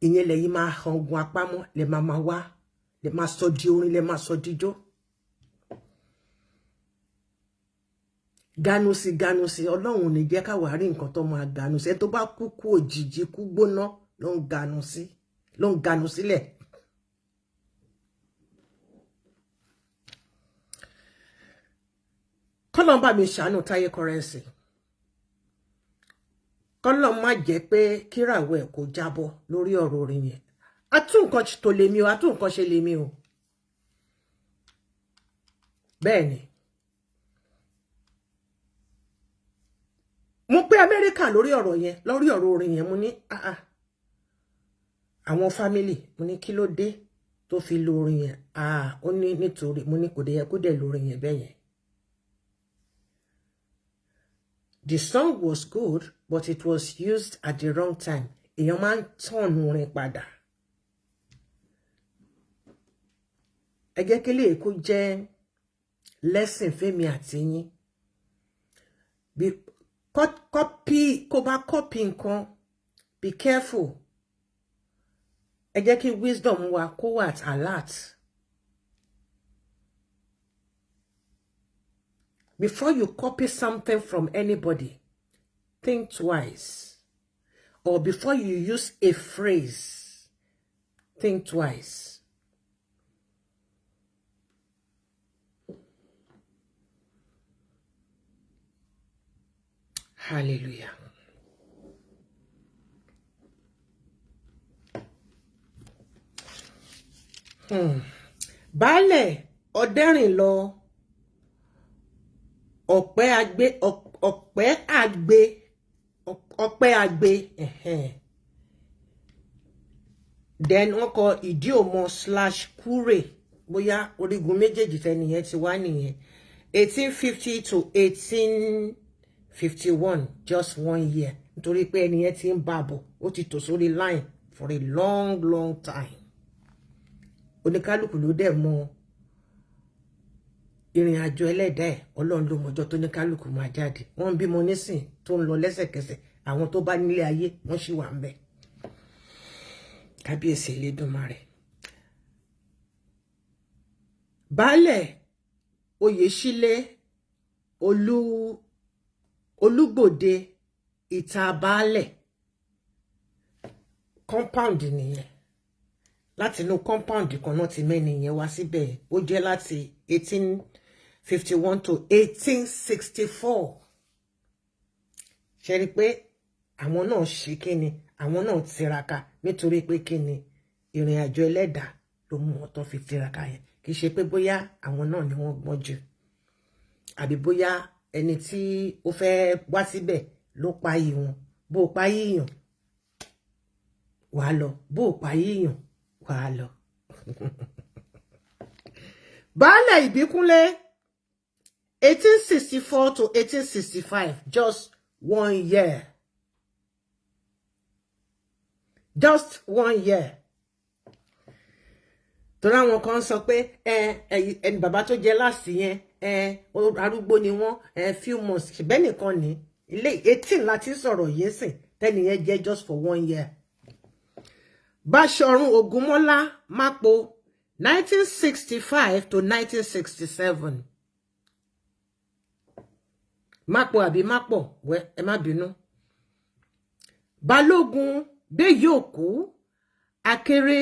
ìyẹn lẹ́yìn máa hangun apámọ́ lè máa wá lè máa sọ di orin lè máa sọ díjó ganusi Ọlọ́run ní jẹ́ ká wá rí nǹkan tó máa ganusi ẹ tó bá kú òjijì kú gbóná ló ń ganu sílẹ̀ kọ́lọ́n bá mi ṣàánú Táyé Currency kọ́lọ́n má jẹ́ pé kíràwọ̀ ẹ̀ kó jábọ́ lórí ọ̀rọ̀ orin yẹn atún nǹkan tó lè mi o atún nǹkan ṣe lè mi o bẹ́ẹ̀ ni mo pé Amẹ́ríkà lórí ọ̀rọ̀ yẹn lórí ọ̀rọ̀ orin yẹn mo ní àwọn family mo ní kí ló dé tó fi lo orin yẹn ó ní nítorí mo ní kò dé yẹ kó dẹ̀ lo orin yẹn bẹ́ẹ̀ yẹn. The song was good but it was used at the wrong time èèyàn máa ń tọ̀n orin padà ẹ jẹ́ kí lè kó jẹ́ lesson fẹ́mi àti yín bí copy kó bá copy nǹkan be careful ẹ jẹ́ kí wisdom wa kó wà at alert before you copy something from anybody think twice or before you use a phrase think twice hallelujah. Baálẹ̀ ọdẹ́rìn lọ ọ̀pẹ́ àgbé then wọ́n kọ ìdí òmọ / kúrè bóyá orígun méjèèjì tẹ́nìyẹn ti wá nìyẹn 1850 to 1851 just 1 year nítorí pé ẹnìyẹn ti ń bàbọ̀ ó ti tò sórí line for a long time oníkálùkù ló dẹ̀ mọ ìrìn àjò ẹlẹ́dàá ẹ̀ Ọlọ́run ló mọjọ́ tó níkálùkù máa jáde wọ́n ń bímọ nísìn tó ń lọ lẹ́sẹ̀kẹsẹ̀ àwọn tó bá nílé ayé wọ́n sì wà ń bẹ̀ kábíyèsí Elédùmarè. Baálẹ̀ Oyèsílẹ̀ Olúgbòde ìta baálẹ̀ compound nìyẹn láti inú compound kan náà ti mẹ́ni yẹn wá síbẹ̀ ó jẹ́ láti 1851 to 1864 ṣe rí pé àwọn náà ṣe kíni àwọn náà tiraka nítorí pé kíni ìrìn àjò ẹlẹ́dàá ló mú wọn tó fi tiraka yẹn kì í ṣe pé bóyá àwọn náà ni wọ́n gbọ́n jù àbí bóyá ẹni tí ó fẹ́ wá síbẹ̀ ló páyé wọn bó o páyé èèyàn wàá lọ bó o páyé èèyàn wàá lọ. Baálẹ̀ Ìbíkúnlé 1864 to 1865 just 1 year. Just 1 year. Torí àwọn kan sọ pé ẹni bàbá tó jẹ láti yẹn arúgbó ni wọ́n few months ṣùgbẹ́ nìkan ní ilé 18 láti sọ̀rọ̀ yìí sìn tẹ́ni yẹn jẹ́ just for 1 year. Báṣọ̀run Ògúnmọ́lá Mápo 1965 to 1967. Mápo àbí Mápọ̀ wẹ́ ẹ má bínú. Balógun Béyòkú Akéré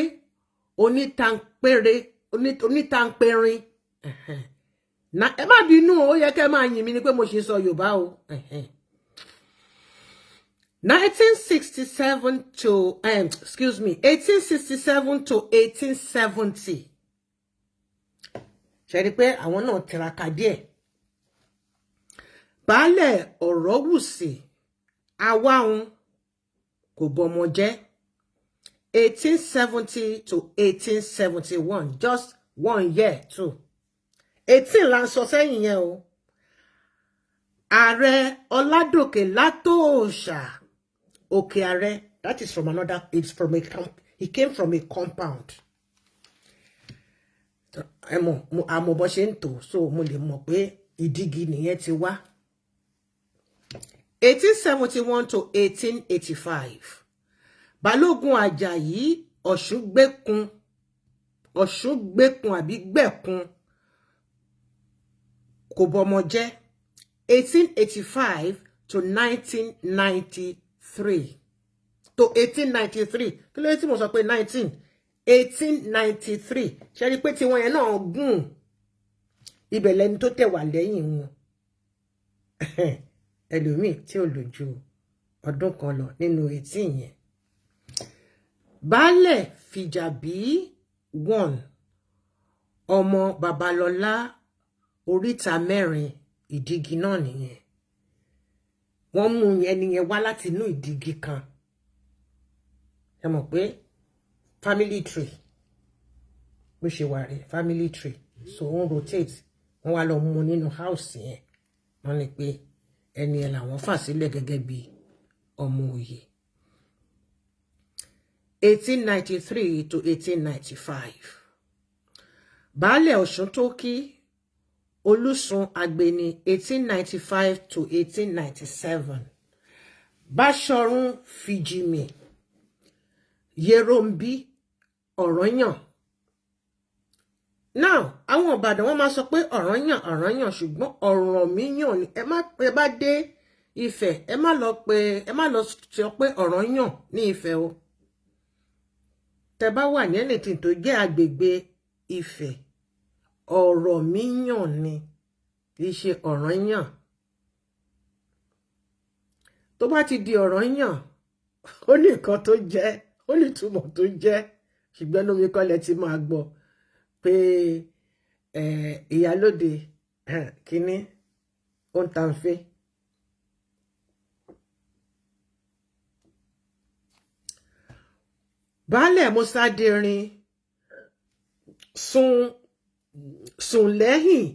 onítànpẹ̀rin. Ẹ má bínú ó yẹ kẹ́ máa yìn mí ni pé mo ṣe sọ Yorùbá o. 1867 to 1870. Ṣé rí pé àwọn náà tiraka díẹ̀. Baálẹ̀ Ọ̀rọ̀wùsì Awáhun kò bọ́mọ jẹ́ 1870 to 1871 just 1 year too. 18 là ń sọ sẹ́yìn yẹn o. Ààrẹ Ọládòkè Látòòṣà Òkè Ààrẹ, that is from another, it's from he came from a compound. Àmọ́ bó ṣe ń tò so mo lè mọ̀ pé ìdígi nìyẹn ti wá. 1871 to 1885. Balógun Àjàyí Ọ̀ṣúngbékun àbí Gbẹ̀kun kò bọ́mọ jẹ́ 1885 to 1993. To 1893. Kí ló dé tí mo sọ pé 19? 1893. Ṣé rí pé tí wọ́n yẹn náà gùn ibẹ̀ lẹni tó tẹ̀ wà lẹ́yìn wọn. Ẹlòmíì tí ò lò ju ọdún kan lọ nínú 18 yẹn. Baálẹ̀ Fìjàbí 1 ọmọ Babalọ́lá Oríta Mẹ́rin Ìdígi náà nìyẹn. Wọ́n mú ẹni yẹn wá láti inú ìdígi kan. Ẹ mọ̀ pé family tree bó ṣe wà rẹ̀ family tree so wọ́n rotate wọ́n wá lọ mú nínú house yẹn wọ́n ní pé ẹni ẹ̀ làwọn fà sílẹ̀ gẹ́gẹ́ bí ọmọ òye. 1893 to 1895. Baálẹ̀ Ọ̀ṣúntókí Olúsun Àgbèní 1895 to 1897. Báṣọ̀run Fìjìmí Yèròmbí Ọ̀rànyàn. Now àwọn Ìbàdàn wọ́n máa sọ pé Ọ̀rànyàn ṣùgbọ́n Ọ̀rànmíyàn ni ẹ bá dé Ifẹ̀ ẹ má lọ sọ pé Ọ̀rànyàn ní Ifẹ̀ o. Tẹ́ bá wà ní anything tó jẹ́ agbègbè Ifẹ̀ Ọ̀rànmíyàn ni kì í ṣe Ọ̀rànyàn. Tó bá ti di Ọ̀rànyàn ó ní nǹkan tó jẹ́ ó ní ìtumọ̀ tó jẹ́ ṣùgbọ́n lómi kọ́lẹ̀ tí máa gbọ́ pé ìyálóde kínní ó ń tanfẹ́. Baálẹ̀ Mọ́sádérin sùn lẹ́yìn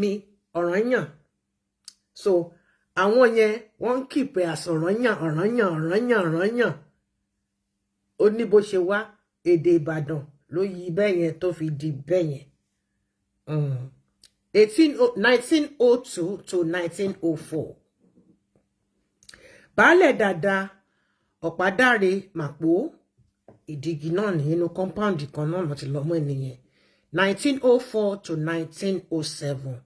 mi Ọ̀rànyàn. So àwọn yẹn wọ́n ń kìpẹ́ Ọ̀rànyàn. Ó ní bó ṣe wá èdè Ìbàdàn ló yí bẹ́yẹn tó fi di bẹ́yẹn. 1902 to 1904. Baálẹ̀ Dàda Ọ̀pádáre Màpó Ìdígi náà nínú compound kan náà láti lọ́mọ ènìyàn 1904 to 1907.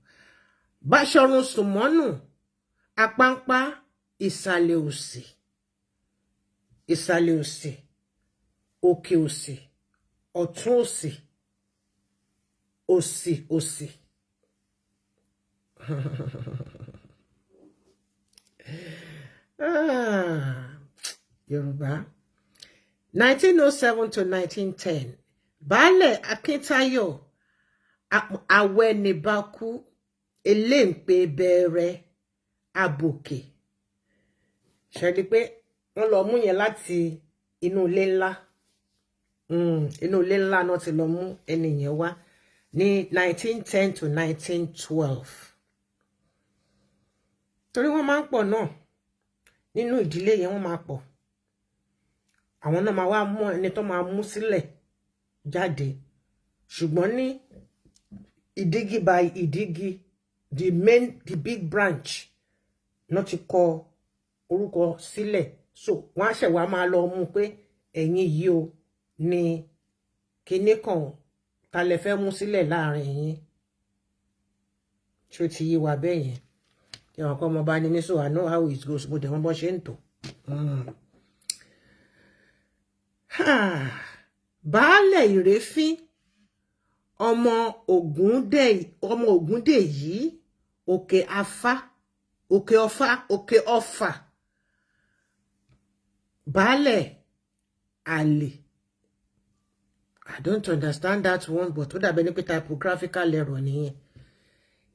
Báṣọ̀run Sùmọ́nù Apáńpá Ìsàlẹ̀ Òsì Òkè Òsì Ọ̀tún Òsì. Yorùbá. 1907 to 1910. Baálẹ̀ Akíntayọ̀ Awẹ́nibákú Eléǹpé bẹ̀rẹ̀ Àbòkè. Ṣé rí pé wọ́n lọ mú yẹn láti inú ilé ńlá. Inú ilé ńlá náà ti lọ mú ẹni yẹn wá ní 1910 to 1912. Torí wọ́n máa ń pọ̀ náà nínú ìdílé yẹn, wọ́n máa pọ̀. Àwọn náà máa wá mú ẹni tó máa mú sílẹ̀ jáde. Ṣùgbọ́n ní ìdígí by ìdígí, the big branch náà ti kọ orúkọ sílẹ̀. So wọ́n á ṣẹ̀ wá máa lọ mú pé ẹ̀yin yìí o ní kinní kan ta lẹ fẹ́ mú sílẹ̀ láàrin yín. Ṣó ti yé wa bẹ́ẹ̀ yẹn. Kí àwọn ọmọ bá ní ní so I know how it goes. Mo dẹ̀ wọ́n bọ́ ṣe ń tò. Baálẹ̀ Ìrèfín ọmọ Ògúndèyí Òkè Ọ̀fà Baálẹ̀ àlè. I don't understand that one, but ó dàbí ní pé typographical error nìyẹn.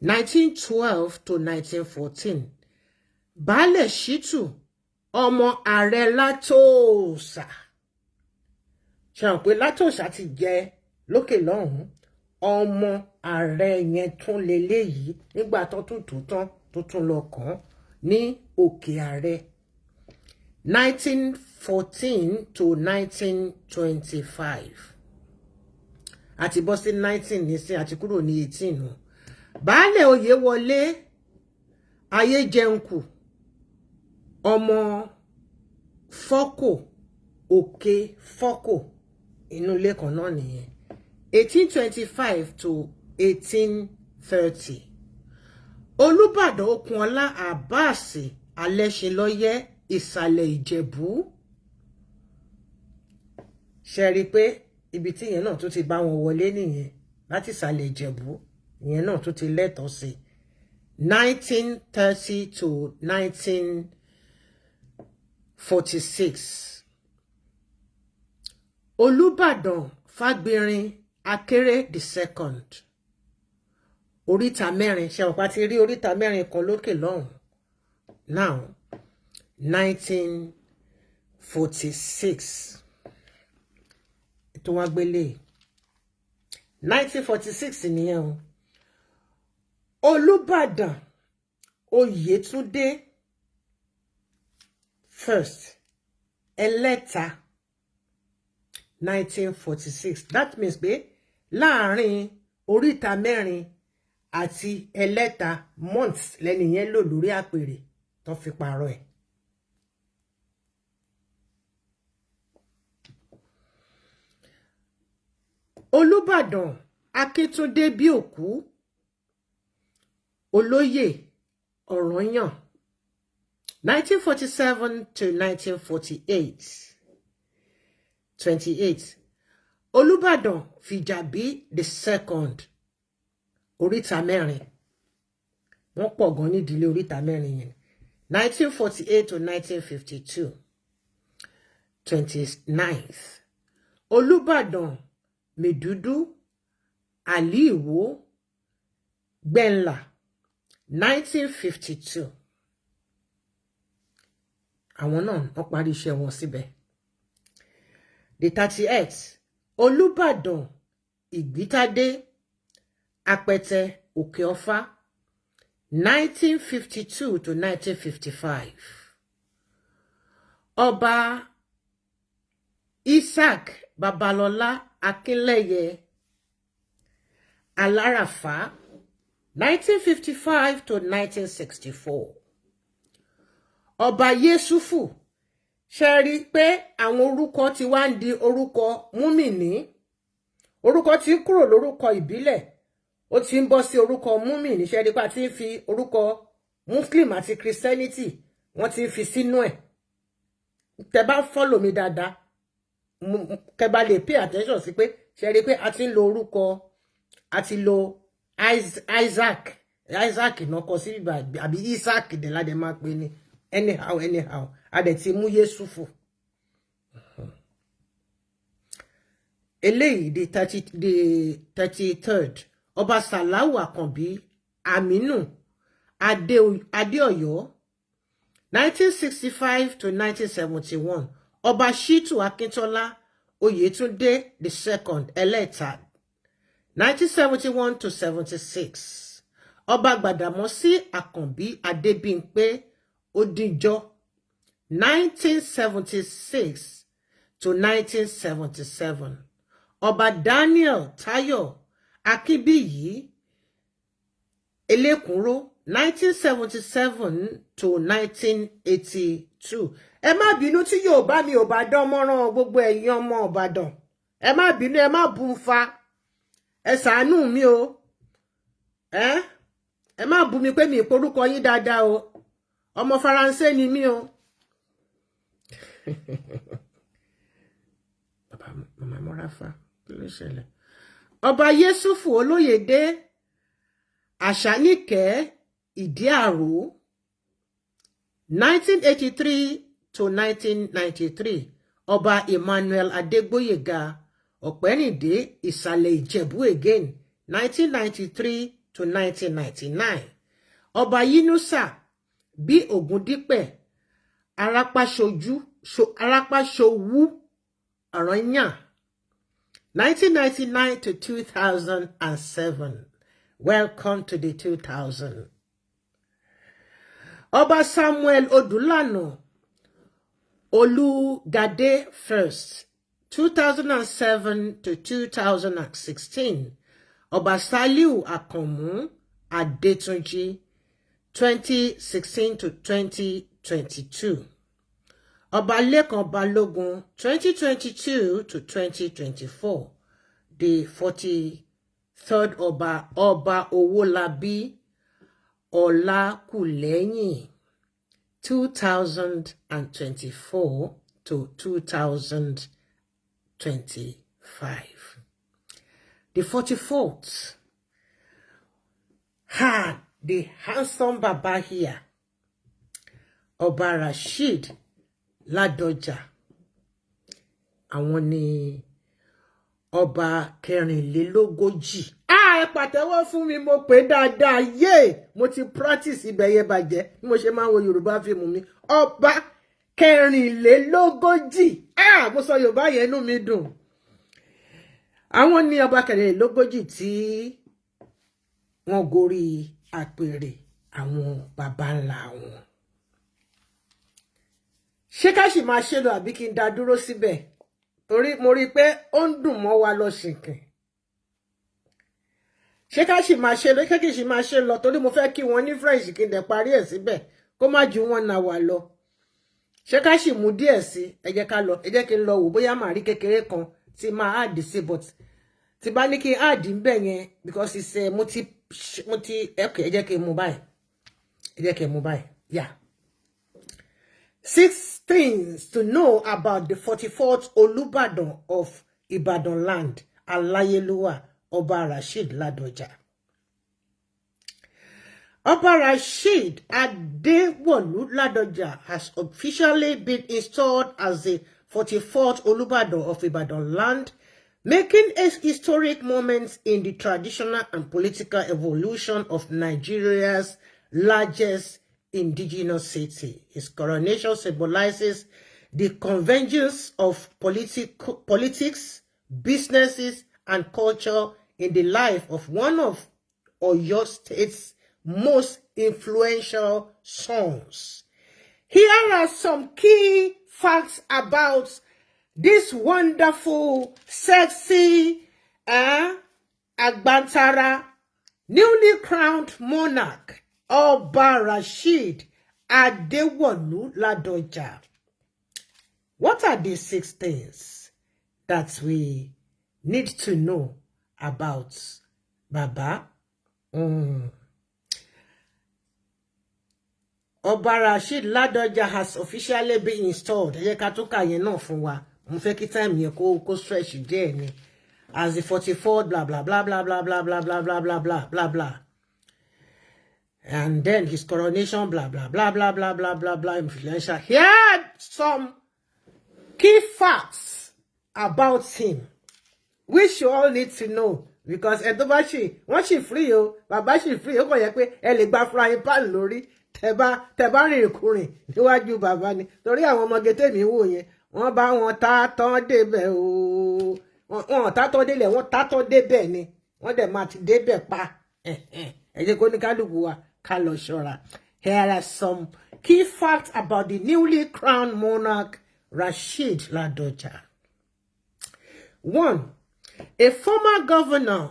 1912 to 1914. Baálẹ̀ Ṣítù ọmọ Ààrẹ Látòsà. Ṣé àwọn pé Látòsà ti jẹ lókè lọ́hùn-ún? Ọmọ ààrẹ yẹn tún leléyìí nígbà tó tún lọ kàn ní Òkè Ààrẹ. 1914 to 1925. Àti bọ́ sí 19 nísìn àti kúrò ní 18 o. Baálẹ̀ Oyèwọlé Ayéjẹunkù ọmọ Fọ́kò Òkè Fọ́kò inú ilé kan náà nìyẹn. 1825 to 1830. Olúbádán Okunola Abbas Alẹ́ṣinlọ́yẹ́ Ìsàlẹ̀ Ìjẹ̀bú. Ṣé rí pé ibi tí yẹn náà tó ti bá wọn wọlé nìyẹn láti Ìsàlẹ̀ Ìjẹ̀bú. Ìyẹn náà tó ti lẹ́tọ̀ọ́ sí. 1930 to 1946. Olúbádán Fágbérin Akéré II. Oríta mẹ́rin. Ṣé wọ́n pa ti rí oríta mẹ́rin kan lókè lọ́hùn. Now 1946. Tó wá gbélé 1946 nìyẹn o. Olúbádán Oyètúndé first Ẹlẹ́ta 1946. That means pé láàrin oríta mẹ́rin àti Ẹlẹ́ta months lẹ́ni yẹn lò lórí àpèrè tó fi pààrọ̀ ẹ̀. Olúbádán Akíntúndé Bíòkú Olóyè Ọ̀rànyàn 1947 to 1948. 28. Olúbádán Fìjàbí II. Oríta mẹ́rin. Wọ́n pọ̀ gan nídìílé oríta mẹ́rin yẹn. 1948 to 1952. 29th. Olúbádán Mèdúdú Àlíìwò Gbẹ̀nlà 1952. Àwọn náà wọ́n parí iṣẹ́ wọn síbẹ̀. The 38th. Olúbádán Ìgbítádé Apẹtẹ Òkè Ọ̀fà 1952 to 1955. Ọba Isaac Babalọlá Akínlẹ́yẹ Aláràfá 1955 to 1964. Ọba Yésúfù. Ṣé rí pé àwọn orúkọ tí wá ń di orúkọ múmìnì. Orúkọ tí ń kúrò lórúkọ ìbílẹ̀ ó ti ń bọ́ sí orúkọ múmìnì. Ṣé rí pé a ti ń fi orúkọ Muslim àti Christianity wọ́n ti ń fi sínú ẹ̀. Tẹ́ bá follow mi dáadáa kẹ́ bá lè pay attention sí pé ṣé rí pé a ti ń lo orúkọ a ti lo Isaac náà kọ sí àbí Isaac dẹ̀ ládẹ máa pè ní anyhow adẹ̀ ti mú Yésù fò. Eléyìí the 33rd Ọba Sàláwù Àkànbí Aminu Adéọ̀yọ́ 1965 to 1971. Ọba Ṣítù Akíntọ́lá Oyètúndé II Ẹlẹ́ta 1971 to 76. Ọba Gbàdàmọ́sí Àkànbí Adébímpé Odíjọ 1976 to 1977. Ọba Daniel Táyọ̀ Akínbíyì Elékùnró 1977 to 1982. Ẹ má bínú tí Yorùbá mi ò bá dán mọ́rán gbogbo ẹ̀yin ọmọ Ìbàdàn. Ẹ má bínú, ẹ má bú fa. Ẹ ṣàánú mi o. Ẹ má bú mi pé mi ìporúkọ yín dáadáa o. Ọmọ Faransé ni mí o. Bàbá mama Mọ́ráfà kí ló ṣẹlẹ̀? Ọba Yésùfù Olóyèdé Àṣàníkẹ́ Ìdíàró 1983 to 1993. Ọba Emmanuel Adégbóyèga Ọ̀pẹ́rìndé Ìsàlẹ̀ Ìjẹ̀bú again 1993 to 1999. Ọba Yínúsà bí Ògúndípẹ̀ Arápáṣowú Ọ̀rànyàn 1999 to 2007. Welcome to the 2000. Ọba Samuel Odúlànà Olúgadé First 2007 to 2016. Ọba Sàlíù Àkànmú Adétúnjì 2016 to 2022. Ọba Lékan Balógun 2022 to 2024. The 43rd Ọba Owólabí Ọlákùlẹ́yìn 2024 to 2025. The 44th had the handsome Baba here, Ọba Rasheed Ladoja. Àwọn ni Ọba kẹrìnlélógójì. Ẹ pàtẹ́wọ́ fún mi, mo pè dáadáa. Yé, mo ti practice ibẹ̀ yẹn bàjẹ́ bí mo ṣe máa ń wo Yorùbá fíìmù mi. Ọba kẹrìnlélógójì. Mo sọ Yorùbá yẹn inú mi dùn. Àwọn ni ọba kẹrìnlélógójì tí wọ́n gorí àpèrè àwọn baba ńlá wọn. Ṣé ká sì máa ṣe lọ àbí kí n dá dúró síbẹ̀? Torí mo rí pé ó ń dùn mọ́ wa lọ ṣìnkìn. Ṣé ká sì máa ṣe lọ, kí sì máa ṣe lọ torí mo fẹ́ kí wọ́n ní French kí n dẹ̀ parí ẹ̀ síbẹ̀ kó má ju 1 hour lọ. Ṣé ká sì mú díẹ̀ sí, ẹ jẹ́ ká lọ, ẹ jẹ́ kí n lọ wò bóyá màá rí kékeré kan tí máa add sí, but tí bá ní kí n add ńbẹ̀ yẹn because it's mo ti okay, ẹ jẹ́ kí n mú báyìí. Ẹ jẹ́ kí n mú báyìí. Yeah. 6 things to know about the 44th Olubadan of Ibadan land, Alayeluwa Ọba Rasheed Ladoja. Ọba Rasheed Adewolu Ladoja has officially been installed as the 44th Olubadan of Ibadan land, making a historic moment in the traditional and political evolution of Nigeria's largest indigenous city. His coronation symbolizes the convergence of politics, businesses, and culture in the life of one of Oyo State's most influential sons. Here are some key facts about this wonderful, sexy, Agbantara, newly crowned monarch, Ọba Rasheed Adewolu Ladoja. What are the 6 things that we need to know about Baba? Ọba Rasheed Ladoja has officially been installed. Ẹ jẹ́ ká tún kà yẹn náà fún wa. Mo fẹ́ kí time yẹn kó stretch díẹ̀ ni. As the 44th blah blah blah blah blah blah blah blah blah blah blah blah blah. And then his coronation, blah, blah, blah, blah, blah, blah, blah, blah, influential. He had some key facts about him, which you all need to know. Because once she free you, bàbá she free, ó kàn yẹ pé ẹ lè gba frying pan lórí, tẹ́ bá rìn kúrìn níwájú bàbá ni. Torí àwọn ọmọge tèmi wò yẹn, wọ́n bá wọn tá tán débẹ̀ o. Wọ́n tá tán délẹ̀, wọ́n tá tán débẹ̀ ni. Wọ́n dẹ̀ máa ti débẹ̀ pa. Ẹ jẹ́ kó ní kálukú wa ká lọ ṣọ́ra. Here are some key facts about the newly crowned monarch Rashid Ladoja. 1. A former governor,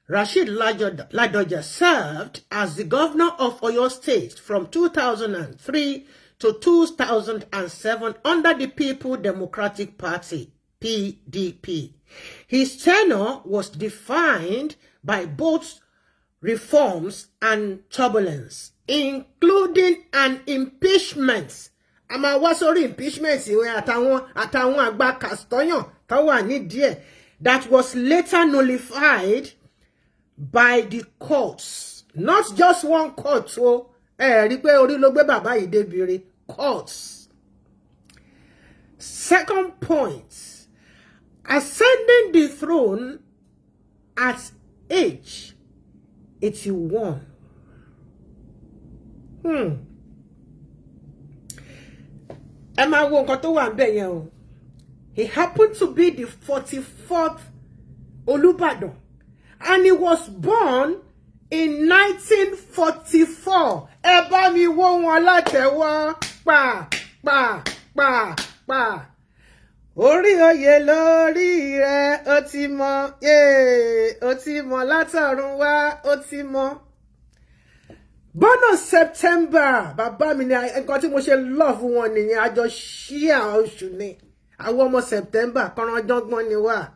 Rashid Ladoja, served as the governor of Oyo State from 2003 to 2007 under the People Democratic Party, PDP. His tenure was defined by both reforms and turbulence, including an impeachment. Àmọ́ wá sórí impeachment ìwé àtàwọn àgbà Castoyan tó wà nídìí that was later nullified by the courts. Not just one court, so rí pé orí ló gbé bàbá yìí débìrì, courts. Second point, ascending the throne at age 81. Ẹ máa wo nǹkan tó wà ńbẹ̀ yẹn o. He happened to be the 44th Olubadan, and he was born in 1944. Ẹ bá mi wó wọn látẹ̀wọ́ pa. Orí oyè lórí rẹ̀ ó ti mọ̀ látọ̀run wá ó ti mọ̀. Born on September, bàbá mi ni nǹkan tí mo ṣe love wọn nìyẹn, àjọ ṣíà oṣù ni. Àwọn ọmọ September kọ́ranjọ́gbọ́n ni wá.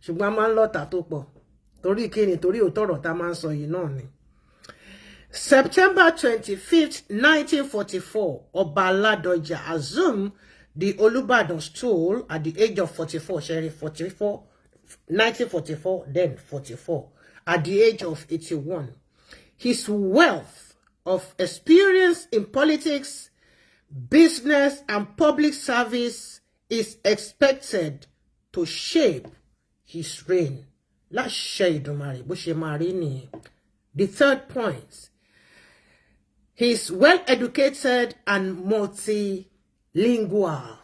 Ṣùgbọ́n a máa ń lọ́tà tó pọ̀. Torí kíni, torí òtọ́rọ̀ tá máa ń sọ yìí náà ni. September 25th, 1944, Ọba Ladoja assumed the Olubadan stool at the age of 44, 1944, then 44, at the age of 81. His wealth of experience in politics, business, and public service is expected to shape his reign. The third point, he is well educated and multilingual.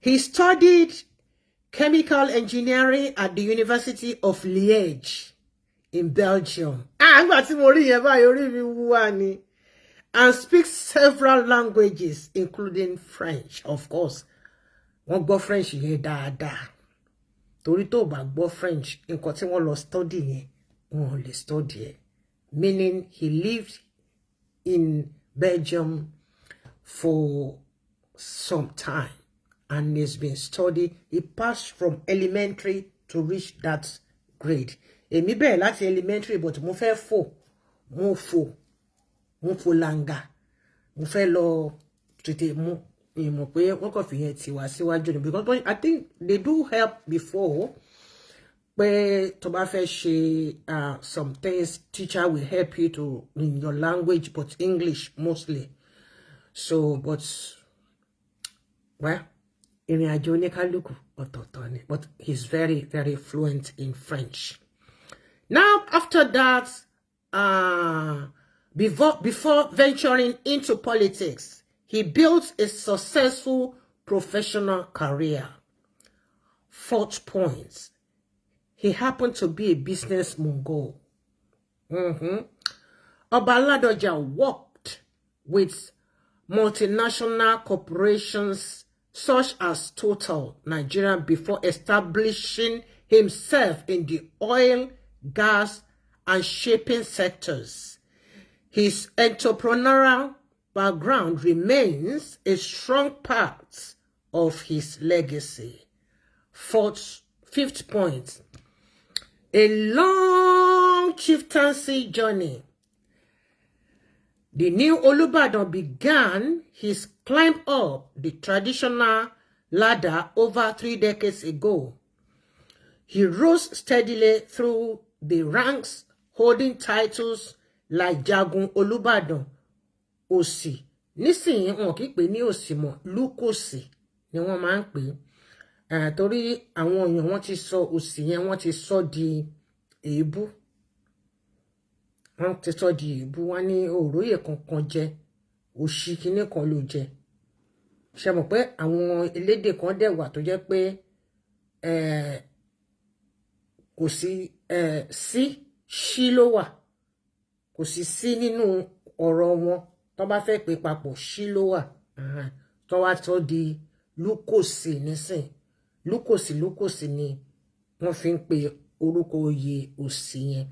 He studied chemical engineering at the University of Liège in Belgium. And speaks several languages, including French, of course. Wọ́n gbọ́ French yẹn dáadáa. Torí tó bá gbọ́ French, nǹkan tí wọ́n lọ study yẹn, wọ́n lè study ẹ̀. Meaning he lived in Belgium for some time and he's been studying. He passed from elementary to reach that grade. Èmi bẹ̀rẹ̀ láti elementary, but mo fẹ́ fò, mo fò langa, mo fẹ́ lọ tètè mú. Mo pé wọ́n kàn fi yẹn tiwa síwájú ni, because I think they do help before. Pé tó bá fẹ́ ṣe some things, teacher will help you to in your language, but English mostly. So, but well, ìrìn àjò oníkálùkù ọ̀tọ̀ọ̀tọ̀ ni, but he's very, very fluent in French. Now, after that, before venturing into politics, he built a successful professional career. Fourth point, he happened to be a business mogul. Ọba Ladoja worked with multinational corporations such as Total Nigeria before establishing himself in the oil, gas, and shipping sectors. His entrepreneurial background remains a strong part of his legacy. Fifth point, a long chieftaincy journey. The new Olubadan began his climb up the traditional ladder over 3 decades ago. He rose steadily through the ranks, holding titles like Jagun Olubadan, Òsì. Nísìnyí wọn kì í pè ní Òsì mọ́, Lúkòsì ni wọ́n máa ń pè. Torí àwọn èèyàn wọ́n ti sọ Òsì yẹn wọ́n ti sọ di èébú. Wọ́n ti sọ di èébú, wọ́n ní òróyè kankan jẹ, òṣì kíní kan ló jẹ. Ṣé mọ̀ pé àwọn elédè kan dẹ̀ wà tó jẹ́ pé kò sí sí ló wà, kò sí nínú ọ̀rọ̀ wọn tó bá fẹ́ pè papọ̀ sí ló wà. Tó wá sọ di Lúkòsì nísìn. Lúkòsì ni wọ́n fi ń pe orúkọ oyè Òsì yẹn.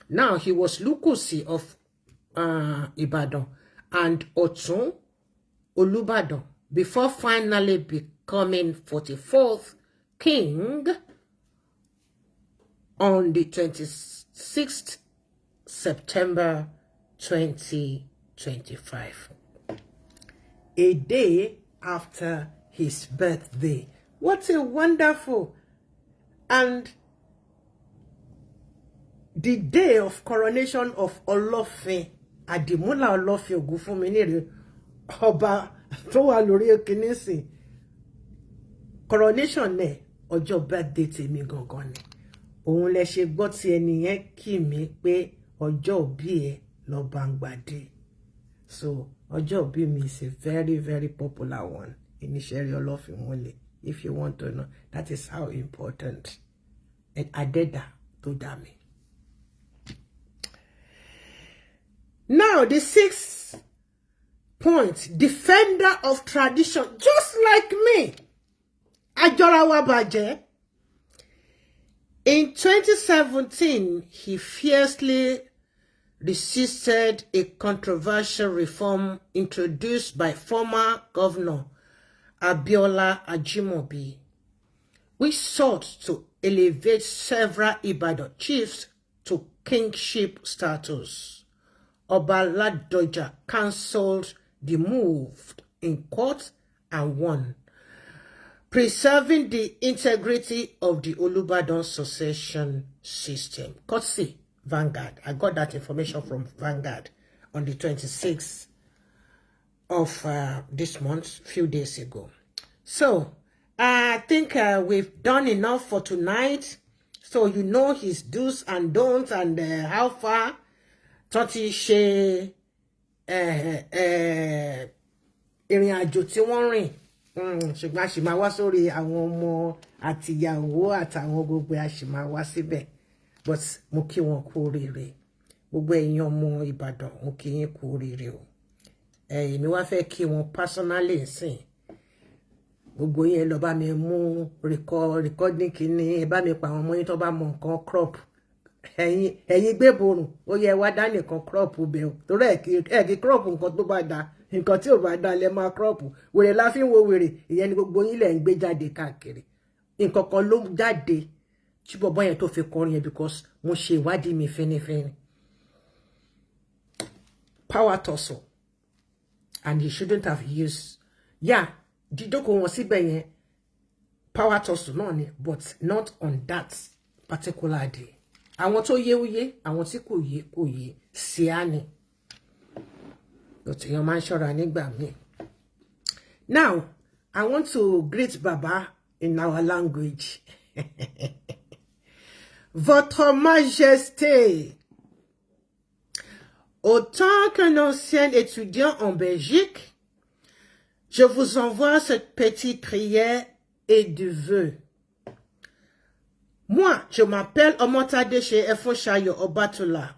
Now he was Lúkòsì of Ibadan and Ọ̀tún Olubadan before finally becoming 44th king on the 26th September 2025, a day after his birthday. What a wonderful, and the day of coronation of Ọlọ́fin Àdìmúlà Ọlọ́fin Ògúnfúnminíre ọba tó wà lórí Òkìnísìn. Coronation ne ọjọ́ birthday tèmi gangan ni. Òun lẹ ṣe gbọ́ tí ẹni yẹn kì mí pé ọjọ́ òbí ẹ lọ Bangbade. So ọjọ́ òbí mi is a very, very popular one in Ìṣẹ̀rí Ọlọ́fin Wọlé. If you want to know, that is how important. And Adeda tó dá mi. Now the 6th point, defender of tradition, just like me. Ajorawa Baje. In 2017, he fiercely resisted a controversial reform introduced by former governor Abiola Ajimobi, which sought to elevate several Ibadan chiefs to kingship status. Oba Ladoja cancelled the move in court and won, preserving the integrity of the Olubadan succession system. Courtesy Vanguard. I got that information from Vanguard on the 26th of this month, a few days ago. So, I think we've done enough for tonight. So, you know his do's and don'ts and how far Toti ṣe ìrìn àjò tí wọ́n rìn. Ṣùgbọ́n a ṣì máa wá sórí àwọn ọmọ àtìyàwó àtàwọn gbogbo a ṣì máa wá síbẹ̀. But mo kí wọn kú oríire. Gbogbo ẹ̀yin ọmọ Ìbàdàn mo kí yín kú oríire o. Èmi wá fẹ́ kí wọn personally nsìn. Gbogbo yín lọ bá mi mú recording kíní, ẹ bá mi pa àwọn ọmọ yín tó bá mọ nǹkan crop. Ẹ̀yin gbé borùn, ó yẹ wá dá nìkan crop bẹ̀ o. Torí ẹ kí crop nǹkan tó bá da. Nǹkan tí ò bá dá lẹ máa crop. Wèrè la fi ń wo wèrè, ìyẹn ni gbogbo yín lẹ̀ ń gbé jáde káàkiri. Nǹkan kan ló jáde tí bọ̀bọ́ yẹn tó fi kọrin yẹn because mo ṣe ìwádìí mi fínífíní. Power tussle. And he shouldn't have used. Yeah, dídókò wọn síbẹ̀ yẹn power tussle náà ni, but not on that particular day. Àwọn tó yé ó yé, àwọn tí kò yé sí á ni. Now, I want to greet Baba in our language. Votre Majesté, autant qu'un ancien étudiant en Belgique, je vous envoie cette petite prière et de vœux. Moi, je m'appelle Omotade chez Efoshayo Obatola,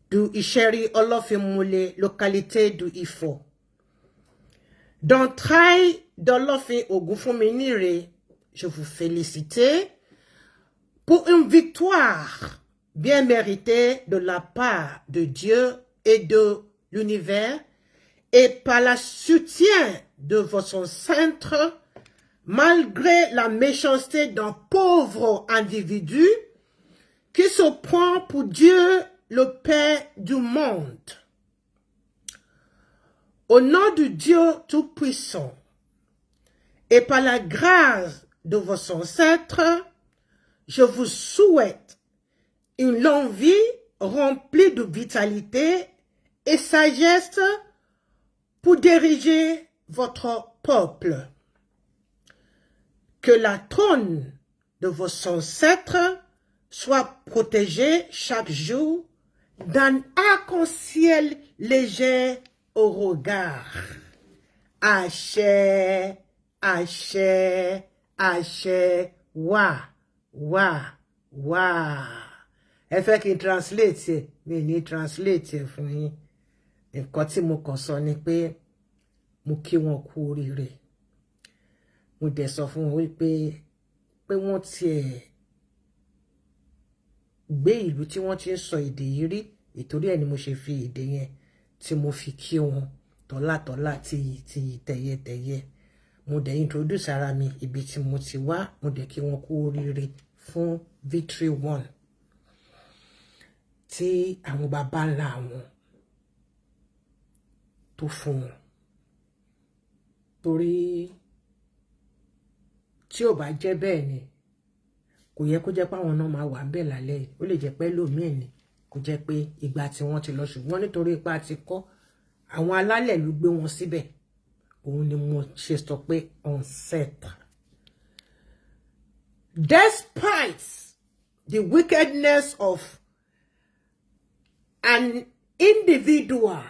du Ìṣẹ̀rí Ọlọ́fin Wọlé, localité du Ifo. D'entrailles d'Ọlọ́fin Ògúnfúnminíre, je vous félicite pour une victoire bien méritée de la part de Dieu et de l'univers, et par le soutien de votre centre, malgré la méchanceté d'un pauvre individu qui se prend pour Dieu le Père du monde. Au nom de Dieu Tout-Puissant, et par la grâce de vos ancêtres, Je vous souhaite une longue vie remplie de vitalité et sagesse pour diriger votre peuple. Que la trône de vos ancêtres soit protégée chaque jour d'un arc-en-ciel léger au regard. Ashe, ashe, ashe, wa, wa, wa. Ẹ fẹ́ kí n translate ẹ̀, mi ní translate ẹ̀ fún yín. Nǹkan tí mo kàn sọ ni pé mo kí wọn kú oríire. Mo dẹ̀ sọ fún wọn wípé wọ́n tiẹ̀ gbé ìlú tí wọ́n ti ń sọ èdè yìí rí, ìtorí ẹ̀ ni mo ṣe fi èdè yẹn tí mo fi kí wọn tọ́látọ́lá ti tẹ̀yẹtẹ̀yẹ. Mo dẹ̀ introduce ara mi ibi tí mo ti wá, mo dẹ̀ kí wọn kú oríire fún victory one tí àwọn bàbá ńlá wọn tó fún wọn. Torí tí ò bá jẹ́ bẹ́ẹ̀ ni kò yẹ kó jẹ́ pé àwọn náà máa wà ń bẹ̀ lálẹ́ yìí. Ó lè jẹ́ pé lómìn ni kò jẹ́ pé ìgbà tí wọ́n ti lọ, ṣùgbọ́n nítorí ipa ti kọ́ àwọn alálẹ̀ ló gbé wọn síbẹ̀. Òun ni mo ṣe sọ pé ancêtre. Despite the wickedness of an individual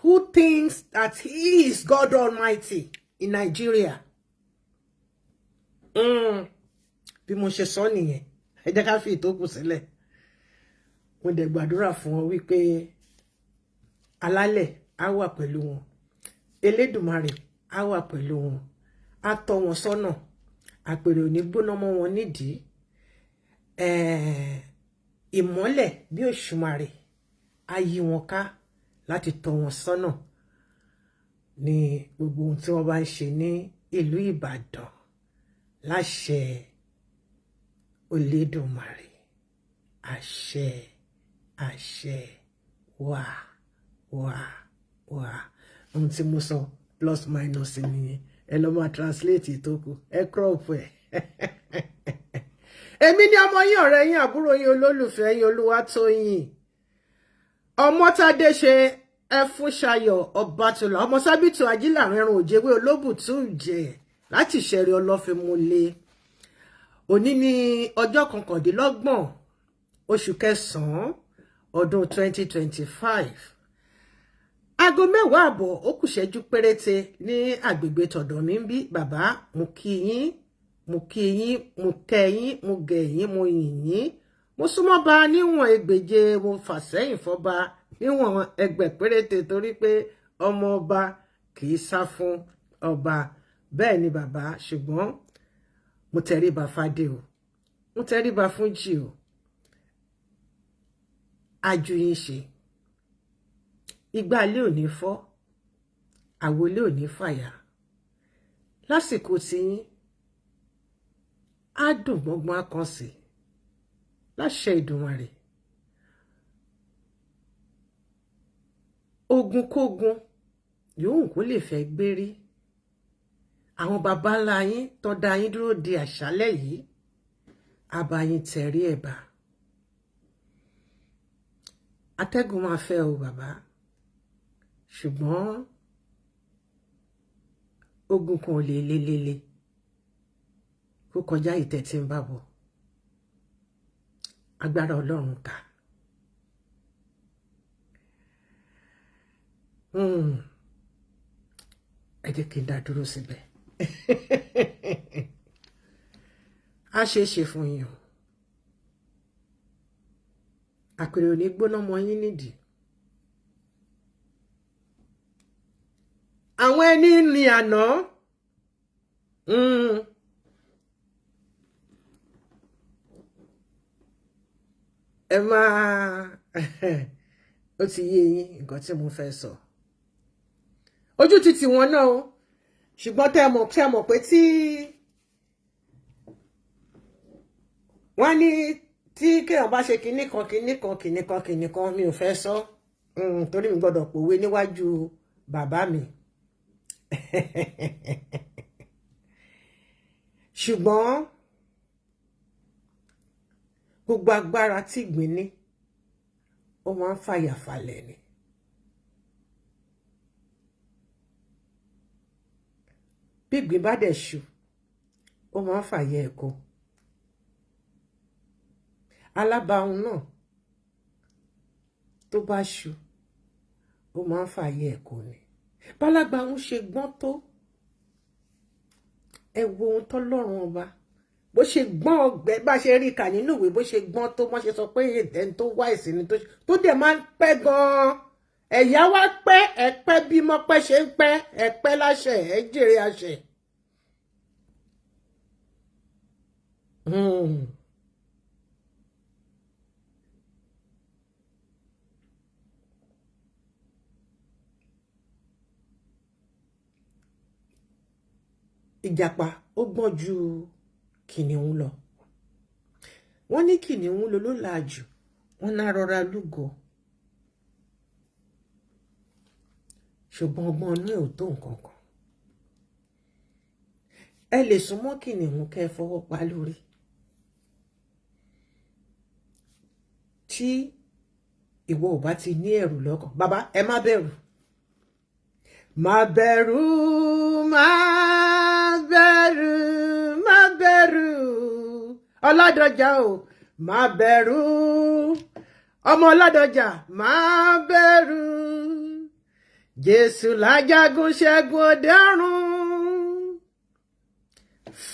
who thinks that he is God Almighty in Nigeria. Bí mo ṣe sọ nìyẹn, ẹ jẹ́ ká fi ìtókù sílẹ̀. Mo dẹ̀ gbàdúrà fún wọn wípé alálẹ̀ á wà pẹ̀lú wọn, Elédùmarè á wà pẹ̀lú wọn, á tọ́ wọn sọ́nà, àpèrè ò ní gbóná mọ́ wọn nídìí, ìmọ́lẹ̀ bí òṣùmàrè á yí wọn ká láti tọ́ wọn sọ́nà ní gbogbo ohun tí wọ́n bá ń ṣe ní ìlú Ìbàdàn láṣẹ Olódùmarè. Àṣẹ, àṣẹ, wà, wà, wà. Ohun tí mo sọ plus minus nìyẹn. Ẹ lọ máa translate ìtókù, ẹ crop ẹ. Èmi ni ọmọ yín, ọ̀rẹ́ yín, àbúrò yín, olólùfẹ́ yín, Olúwatóyìn. Ọmọ́tádé ṣe Ẹfúnṣayọ̀ Ọbátúlá, ọmọ Sábìtù Ajílàrin ẹran òjèwé olóbùtú jẹ láti ṣẹ̀rí ọlọ́fẹ́mọlé. Òní ní ọjọ́ 29 oṣù kẹsàn-án ọdún 2025. Aago 10:00 ó kù ṣẹ́jú péréte ní agbègbè tọ̀dọ̀ mi ń bí. Bàbá, mo kí yín, mo kí yín, mo kẹ́ yín, mo gẹ̀ yín, mo yìn yín. Mo súnmọ́ ba níwọ̀n ẹgbẹ̀je, mo fà sẹ́yìn fọ́ba níwọ̀n ẹgbẹ̀ péréte torí pé ọmọ ọba kì í sá fún ọba. Bẹ́ẹ̀ ni bàbá, ṣùgbọ́n mo tẹríba fádé o, mo tẹríba fún jì o. Ajú yín ṣe. Igbá ilé ò ní fọ́, àwo ilé ò ní fàyà. Lásìkò tí yín á dùn gbọ́ngbọ́n akànṣe láṣẹ Ìdùmarè. Ogun kógun yòówù kó lè fẹ́ gbérí. Àwọn baba ńlá yín tó dá yín dúró di àṣálẹ́ yìí, á bá yín tẹ̀rí ẹ̀bà. Atẹ́gùn máa fẹ́ o bàbá, ṣùgbọ́n ogun kan ò lè lélele kó kọjá ìtẹ́ tí ń bá bọ̀. Agbára Ọlọ́run ká. Ẹ jẹ́ kí n dá dúró síbẹ̀. A ṣe é ṣe fún yín o. Àpèrè ò ní gbóná mọ́ yín nídìí. Àwọn ẹni ní àná. Ẹ máa ó ti yé yín nǹkan tí mo fẹ́ sọ. Ojú ti tì wọ́n náà o, ṣùgbọ́n tẹ́ mọ̀ pé tí wọ́n ní tí kéèyàn bá ṣe kinní kan mi ò fẹ́ sọ torí mi gbọ́dọ̀ pòwe níwájú bàbá mi. Ṣùgbọ́n gbogbo agbára tí ìgbín ní ó máa ń fàyà falẹ̀ ni. Bí ìgbín bá dẹ̀ ṣú ó máa ń fàyà ẹ̀kọ́. Alábàáhùn náà tó bá ṣú ó máa ń fàyà ẹ̀kọ́ ni. Bálágbàáhùn ṣe gbọ́n tó, ẹ wo ohun tọ́lọ́run ọba bó ṣe gbọ́n ọgbẹ́ bá ṣe rí kà nínú ìwé bó ṣe gbọ́n tó, wọ́n ṣe sọ pé ẹni tó wá ìsìn ni tó dẹ̀ máa ń pẹ́ gan-an. Ẹ̀yà wá pẹ́, ẹ̀pẹ́ bí mọ́pẹ́ ṣe ń pẹ́, ẹ̀pẹ́ láṣẹ, ẹ̀ jèrè àṣẹ. Ìjàpá ó gbọ́n ju kìnìún lọ. Wọ́n ní kìnìún ló làjù, wọ́n náà rọra lúgọ. Ṣùgbọ́n ọgbọ́n inú ẹ̀ ò tó nǹkan kan. Ẹ lè súnmọ́ kìnìún kẹ́ fọwọ́ pa lórí. Tí ìwọ ò bá ti ní ẹ̀rù lọ́kàn, bàbá ẹ má bẹ̀rù. Má bẹ̀rù, má bẹ̀rù, má bẹ̀rù. Ọládọjà o, má bẹ̀rù. Ọmọ Ọládọjà, má bẹ̀rù. Jésù lájagun ṣẹ́gun òde ọ̀run.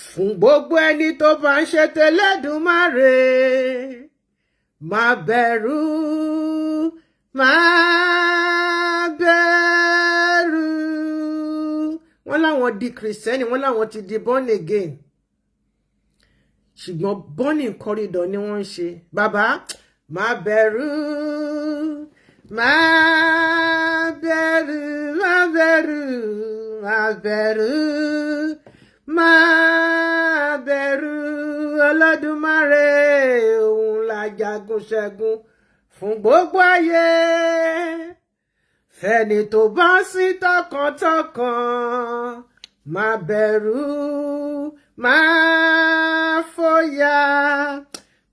Fún gbogbo ẹni tó bá ń ṣe tẹlẹ́dùmarè. Má bẹ̀rù, má bẹ̀rù. Wọ́n láwọn di Kristẹni, wọ́n láwọn ti di born again. Ṣùgbọ́n born in corridor ni wọ́n ń ṣe. Bàbá, má bẹ̀rù, má bẹ̀rù, má bẹ̀rù, má bẹ̀rù, má bẹ̀rù. Olódùmarè òun lájagun ṣẹ́gun fún gbogbo ayé. Fẹ́ni tó bá sí tọkàntọkàn, má bẹ̀rù, má fòyà,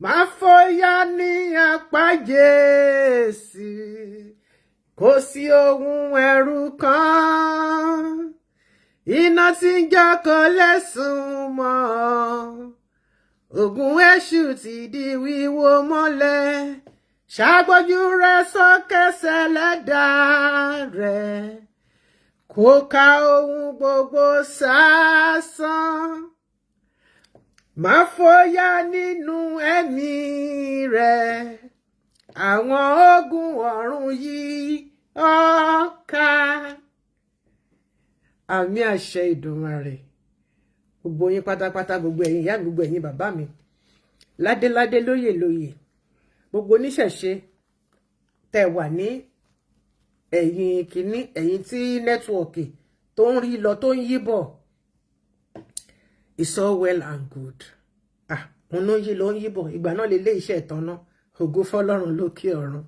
má fòyà ní apá Jésù. Kò sí ohun ẹ̀rù kan, iná tí ń jó kò lè sún mọ́. Ògùn èṣù ti di wíwó mọ́lẹ̀. Ṣàgbójú rẹ sókè sẹ́lẹ̀dá rẹ̀. Kò ka ohun gbogbo sásán. Má fòyà nínú ẹ̀mí rẹ̀. Àwọn ogun ọ̀run yìí ọ̀ka. Àmì àṣẹ Ìdùmarè. Gbogbo yín pátápátá, gbogbo ẹ̀yin ìyá mi, gbogbo ẹ̀yin bàbá mi. Ládéládé lóyè lóyè. Gbogbo oníṣẹ̀ṣe tẹ́ wà ní ẹ̀yìn kìíní, ẹ̀yìn tí nẹ́tíwọ̀kì tó ń rí lọ tó ń yí bọ̀. It's all well and good. Wọn ló ń yí lọ ń yí bọ̀. Ìgbà náà lè lé iṣẹ́ ìtọ́nà. Ògo fọ́lọ́run lókè ọ̀run.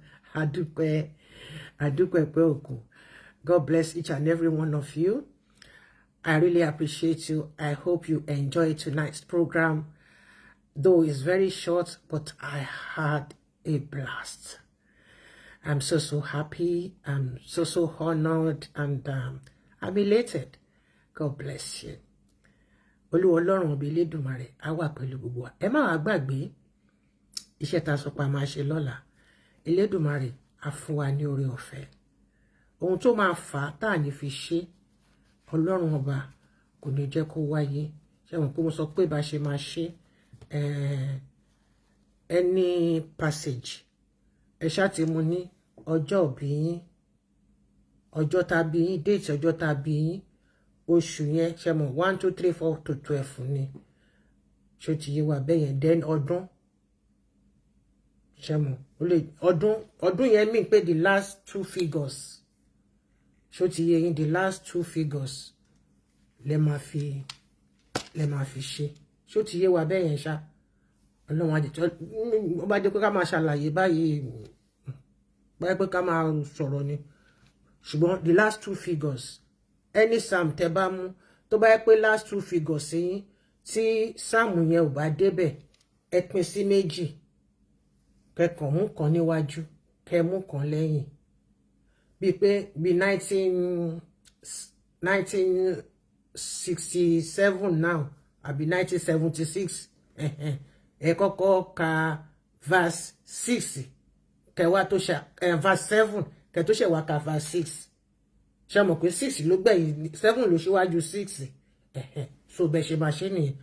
Àdúpẹ́ pé òkú. God bless each and every one of you. I really appreciate you. I hope you enjoy tonight's program. Though it's very short, but I had a blast. I'm so happy. I'm so honored, and I'm elated. God bless you. Olúwa Ọlọ́run ọba Elédùmarè á wà pẹ̀lú gbogbo wa. Ẹ má wá gbàgbé iṣẹ́ tá sọ pa máa ṣe lọ́la. Elédùmarè á fún wa ní oore ọ̀fẹ́. Ohun tó máa fà tá ní fi ṣe, Ọlọ́run ọba kò ní jẹ́ kó wáyé. Ṣé mo pé mo sọ pé bá ṣe máa ṣe any passage ẹ ṣá ti mú ní ọjọ́ ìbí yín, ọjọ́ tá bí yín, date ọjọ́ tá bí yín, oṣù yẹn ṣé mo 1 2 3 4 to 12 ni. Ṣó ti yé wa bẹ́ẹ̀ yẹn. Then ọdún ṣé mo ó lè ọdún yẹn mean pé the last 2 figures. Ṣó ti yé yín, the last 2 figures lẹ máa fi ṣe. Ṣó ti yé wa bẹ́ẹ̀ yẹn ṣá. Ọlọ́run àdìtọ́ ó bá jẹ́ pé ká máa ṣàlàyé báyìí, báyìí pé ká máa sọ̀rọ̀ ni. Ṣùgbọ́n the last 2 figures, any psalm tẹ́ bá mú tó bá yẹ pé last 2 figures yín tí psalm yẹn ò bá débẹ̀, ẹ pín sí méjì. kẹ́kàn mú kan níwájú kẹ́ mú kan lẹ́yìn bí pé bí 1967 now àbí 1976 ẹ kọ́kọ́ ka verse 6 kẹwàá tó ṣe verse 7 kẹ tó ṣe wá ka verse 6 ṣe mọ̀ pé 6 ló gbẹ̀yìn 7 ló ṣíwájú 6 so bẹ́ẹ̀ ṣe máa ṣe nìyẹn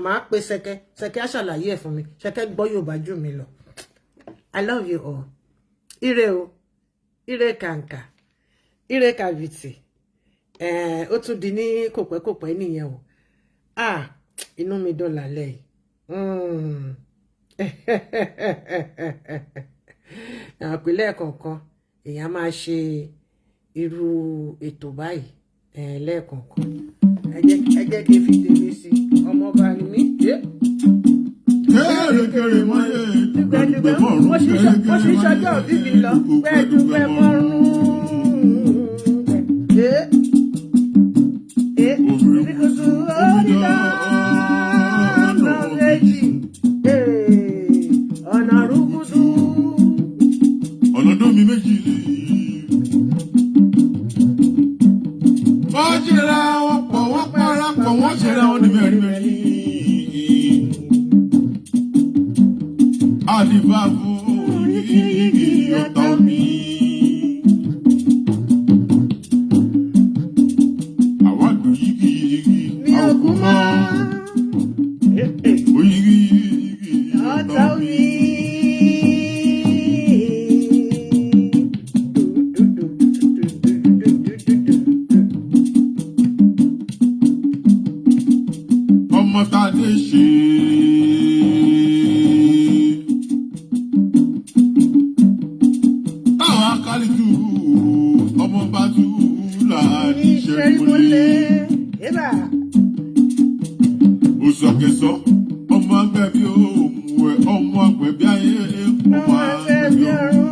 máa pe Ṣẹ̀kẹ́ á ṣàlàyé ẹ̀ fún mi Ṣẹ̀kẹ́ gbọ́ Yorùbá jù mí lọ. I love you all. Ire o, ire kàǹkà, ire kàbìtì. Ó tún di ní kòpẹ́kòpẹ́ nìyẹn o. Inú mi dùn lálẹ́ yìí. Àpilẹ̀ kọ̀ọ̀kan èèyàn máa ṣe irú ètò báyìí lẹ́ẹ̀kọ̀ọ̀kan. Ẹ jẹ́ kí n fi tèmi sí ọmọọba ni mí. Kéré mọ́yé dùgbẹ́ mọ́rún. Mo sì ṣọjọ́ òbí mi lọ. Dùgbẹ́ mọ́rún. Ìrìkùtù onídà ọ̀nà méjì. Ọ̀nà rúgúdú. Ọ̀nà dómi méjì. Wọ́n jẹ́ra wọn pọ̀, wọ́n parapọ̀, wọ́n jẹ́ra wọn ní mẹ́rin. Àdìbàbò yìí ọ̀tá omi. Àwàdù yìí Mi ò kú mọ́. oyìí Ọ̀tá omi. ọmọ tá a lè ṣe. Táwọn akálítù ọmọ bá tú láàrin iṣẹ́ ìmọ̀lẹ́. Òsọ̀kẹsọ ọmọ àgbẹ̀ bí òun ẹ̀ ọmọ àgbẹ̀ bí ayé ọmọ àgbẹ̀ bí ọ̀run.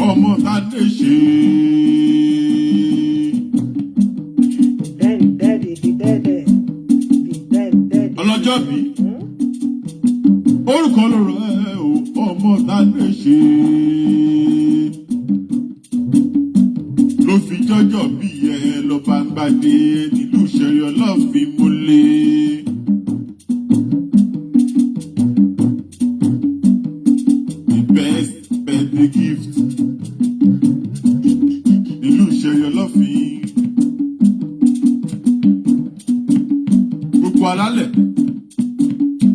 Ọmọ tá a lè ṣe. Ọlọ́jọ́ bí orúkọ lọ́rọ̀ ẹ̀ o ọmọ tá a lè ṣe. Ló fi jọ́jọ́ bí ẹ lọ bá ń gbàdé nílùú ìṣẹ̀rí ọlọ́fin mọ́lẹ̀. The best birthday gift nílùú ìṣẹ̀rí ọlọ́fin. Gbogbo alálẹ̀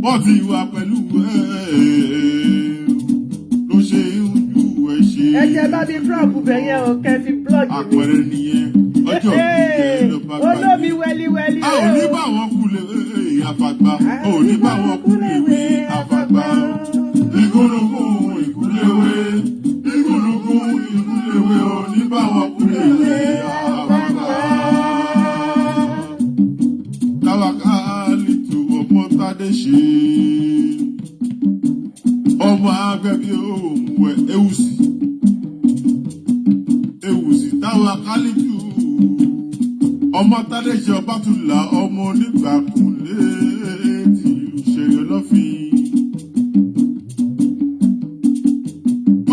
wọ́n ti wà pẹ̀lú ló ṣe ń ju ẹ ṣe. Ẹ jẹ́ bá mi crop bẹ̀yẹn o kẹ́ fi blog mi. Àpẹẹrẹ nìyẹn ọjọ́ ìgbẹ́ ló bá gbàgbé. Olómi wẹ́líwẹ́lí. A ò ní bá wọn kulè àfàgbà. A ò ní bá wọn kulè àfàgbà. Ìgúnnugún ìkúléwé. Ìgúnnugún ìkúléwé ò ní bá wọn kulè àfàgbà. Táwákálì tó ọmọ Tádé ṣe. Ọmọ agbẹ̀bí òun wẹ̀ ewùsì. Ewùsì Táwákálì tó. Ọmọ Tádé ṣe Ọbátúlá ọmọ onígbàkúnlé tìlú Ìṣẹ̀rí ọlọ́fin.